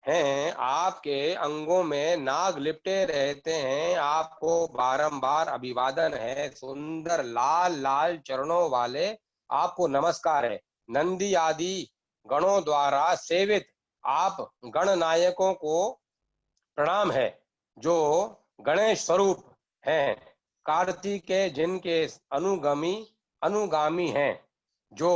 हैं। आपके अंगों में नाग लिपटे रहते हैं। आपको बारंबार अभिवादन है। सुंदर लाल लाल चरणों वाले, आपको नमस्कार है। नंदी आदि गणों द्वारा सेवित आप गणनायकों को प्रणाम है, जो गणेश स्वरूप हैं। कार्तिकेय जिनके अनुगामी हैं, जो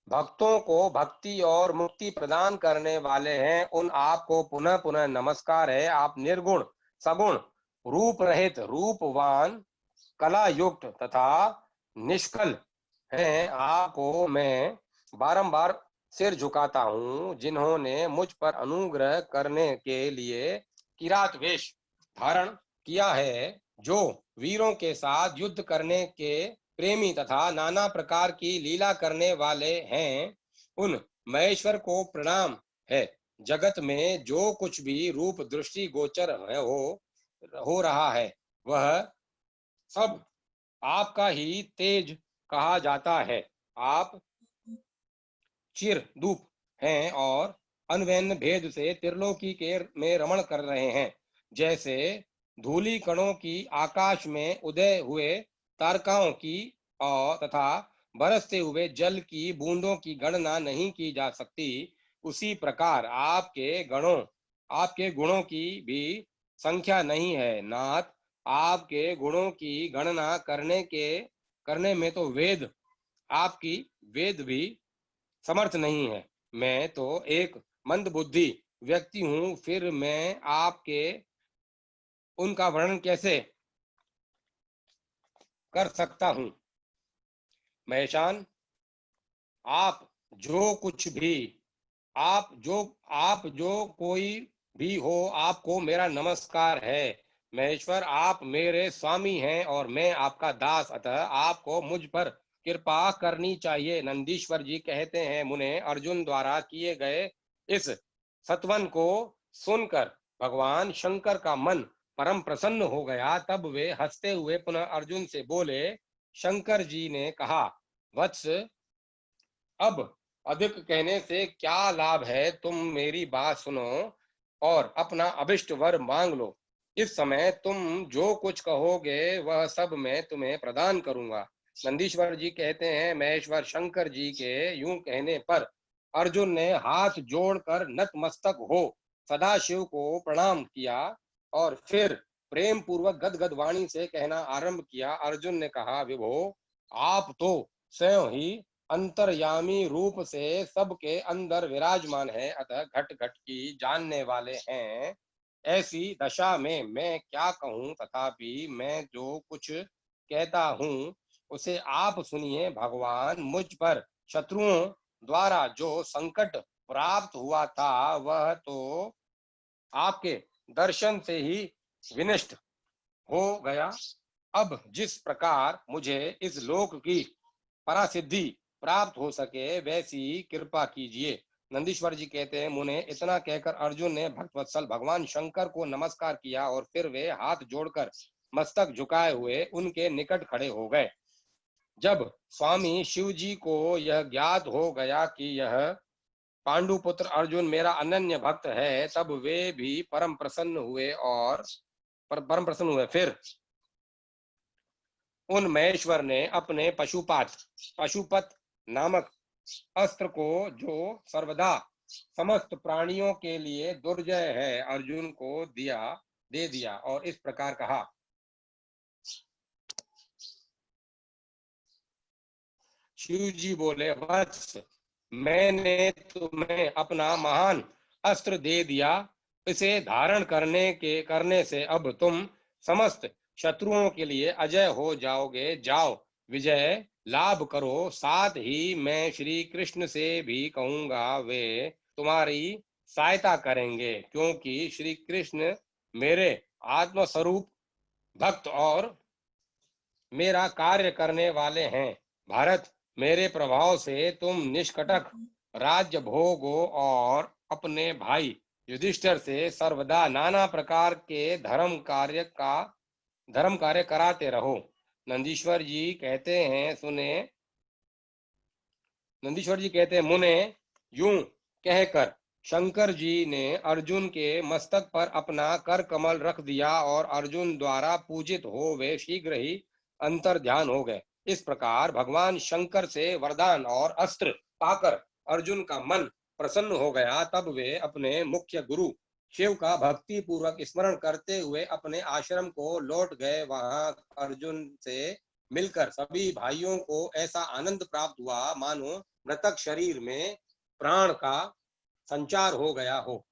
भक्तों को भक्ति और मुक्ति प्रदान करने वाले हैं, उन आपको पुनः पुनः नमस्कार है। आप निर्गुण सगुण रूप रहित रूपवान कला युक्त तथा निष्कल हैं। आपको मैं बारंबार सिर झुकाता हूँ। जिन्होंने मुझ पर अनुग्रह करने के लिए किरात वेश धारण किया है, जो वीरों के साथ युद्ध करने के प्रेमी तथा नाना प्रकार की लीला करने वाले हैं, उन महेश्वर को प्रणाम है। जगत में जो कुछ भी रूप दृष्टि गोचर हो रहा है, वह सब आपका ही तेज कहा जाता है। आप चिरदूप हैं और अनवैन भेद से त्रिलोकी के में रमण कर रहे हैं। जैसे धूली कणों की आकाश में उदय हुए तारकाओं की और तथा बरसते हुए जल की बूंदों की गणना नहीं की जा सकती, उसी प्रकार आपके गुणों की भी संख्या नहीं है। नाथ, आपके गुणों की गणना करने में तो आपकी वेद भी समर्थ नहीं है। मैं तो एक मंदबुद्धि व्यक्ति हूँ, फिर मैं आपके उनका वर्णन कैसे कर सकता हूँ। महेशान, आप जो कुछ भी आप जो कोई भी हो, आपको मेरा नमस्कार है। महेश्वर, आप मेरे स्वामी हैं और मैं आपका दास, अतः आपको मुझ पर कृपा करनी चाहिए। नंदीश्वर जी कहते हैं, मुने, अर्जुन द्वारा किए गए इस सत्वन को सुनकर भगवान शंकर का मन परम प्रसन्न हो गया। तब वे हंसते हुए पुनः अर्जुन से बोले। शंकर जी ने कहा, वत्स, अब अधिक कहने से क्या लाभ है। तुम मेरी बात सुनो और अपना अभिष्ट वर मांग लो। इस समय तुम जो कुछ कहोगे वह सब मैं तुम्हें प्रदान करूंगा। नंदीश्वर जी कहते हैं, महेश्वर शंकर जी के यूं कहने पर अर्जुन ने हाथ जोड़कर नतमस्तक हो सदाशिव को प्रणाम किया और फिर प्रेम पूर्वक गदगद वाणी से कहना आरंभ किया। अर्जुन ने कहा, विभो, आप तो स्वयं ही अंतर्यामी रूप से सबके अंदर विराजमान है, अतः घट घट की जानने वाले हैं। ऐसी दशा में मैं क्या कहूँ, तथापि मैं जो कुछ कहता हूँ उसे आप सुनिए। भगवान, मुझ पर शत्रुओं द्वारा जो संकट प्राप्त हुआ था वह तो आपके दर्शन से ही विनष्ट हो गया। अब जिस प्रकार मुझे इस लोक की परासिद्धि प्राप्त हो सके वैसी कृपा कीजिए। नंदीश्वर जी कहते हैं, मुने, इतना कहकर अर्जुन ने भक्तवत्सल भगवान शंकर को नमस्कार किया और फिर वे हाथ जोड़कर मस्तक झुकाए हुए उनके निकट खड़े हो गए। जब स्वामी शिव जी को यह ज्ञात हो गया कि यह पांडुपुत्र अर्जुन मेरा अनन्य भक्त है, तब वे भी परम प्रसन्न हुए। फिर उन महेश्वर ने अपने पशुपत नामक अस्त्र को, जो सर्वदा समस्त प्राणियों के लिए दुर्जय है, अर्जुन को दे दिया और इस प्रकार कहा। शिव जी बोले, वत्स, मैंने तुम्हें अपना महान अस्त्र दे दिया। इसे धारण करने से अब तुम समस्त शत्रुओं के लिए अजय हो जाओगे। जाओ, विजय लाभ करो। साथ ही मैं श्री कृष्ण से भी कहूंगा, वे तुम्हारी सहायता करेंगे, क्योंकि श्री कृष्ण मेरे आत्मस्वरूप भक्त और मेरा कार्य करने वाले हैं। भारत, मेरे प्रभाव से तुम निष्कटक राज्य भोगो और अपने भाई युधिष्ठिर से सर्वदा नाना प्रकार के धर्म कार्य कराते रहो। नंदीश्वर जी कहते हैं, मुने, यूं कहकर शंकर जी ने अर्जुन के मस्तक पर अपना कर कमल रख दिया और अर्जुन द्वारा पूजित हो वे शीघ्र ही अंतर ध्यान हो गए। इस प्रकार भगवान शंकर से वरदान और अस्त्र पाकर अर्जुन का मन प्रसन्न हो गया। तब वे अपने मुख्य गुरु शिव का भक्ति पूर्वक स्मरण करते हुए अपने आश्रम को लौट गए। वहां अर्जुन से मिलकर सभी भाइयों को ऐसा आनंद प्राप्त हुआ मानो मृतक शरीर में प्राण का संचार हो गया हो।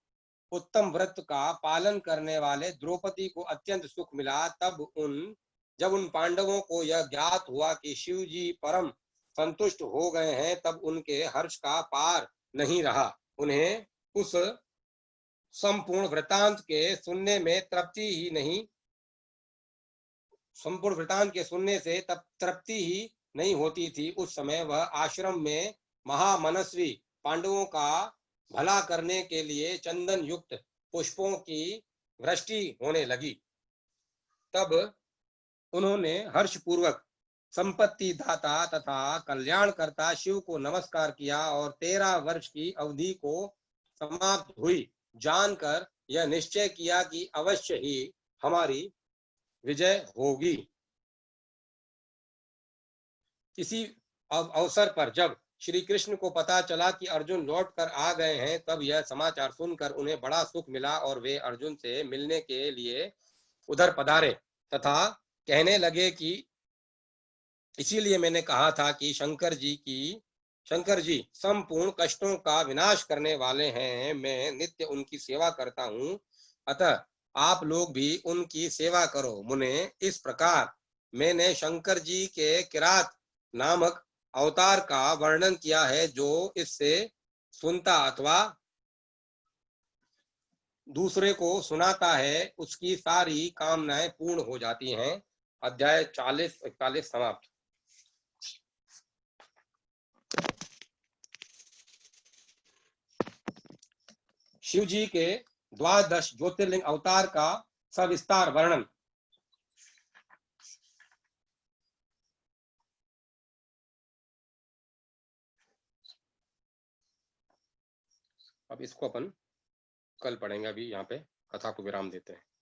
उत्तम व्रत का पालन करने वाले द्रौपदी को अत्यंत सुख मिला। जब उन पांडवों को यह ज्ञात हुआ कि शिव जी परम संतुष्ट हो गए हैं, तब उनके हर्ष का पार नहीं रहा। उन्हें उस संपूर्ण वृतांत के सुनने से तब तृप्ति ही नहीं होती थी। उस समय वह आश्रम में महामनस्वी पांडवों का भला करने के लिए चंदन युक्त पुष्पों की वृष्टि होने लगी। तब उन्होंने हर्षपूर्वक संपत्ति दाता तथा कल्याणकर्ता शिव को नमस्कार किया और 13 वर्ष की अवधि को समाप्त हुई जानकर यह निश्चय किया कि अवश्य ही हमारी विजय होगी। इसी अवसर पर जब श्री कृष्ण को पता चला कि अर्जुन लौट कर आ गए हैं, तब यह समाचार सुनकर उन्हें बड़ा सुख मिला और वे अर्जुन से मिलने के लिए उधर पधारे तथा कहने लगे कि इसीलिए मैंने कहा था कि शंकर जी संपूर्ण कष्टों का विनाश करने वाले हैं। मैं नित्य उनकी सेवा करता हूँ, अतः आप लोग भी उनकी सेवा करो। मुने, इस प्रकार मैंने शंकर जी के किरात नामक अवतार का वर्णन किया है, जो इससे सुनता अथवा दूसरे को सुनाता है उसकी सारी कामनाएं पूर्ण हो जाती हैं। अध्याय 40-41 समाप्त। शिव जी के द्वादश ज्योतिर्लिंग अवतार का सविस्तार वर्णन। अब इसको अपन कल पढ़ेंगे, अभी यहाँ पे कथा को विराम देते हैं।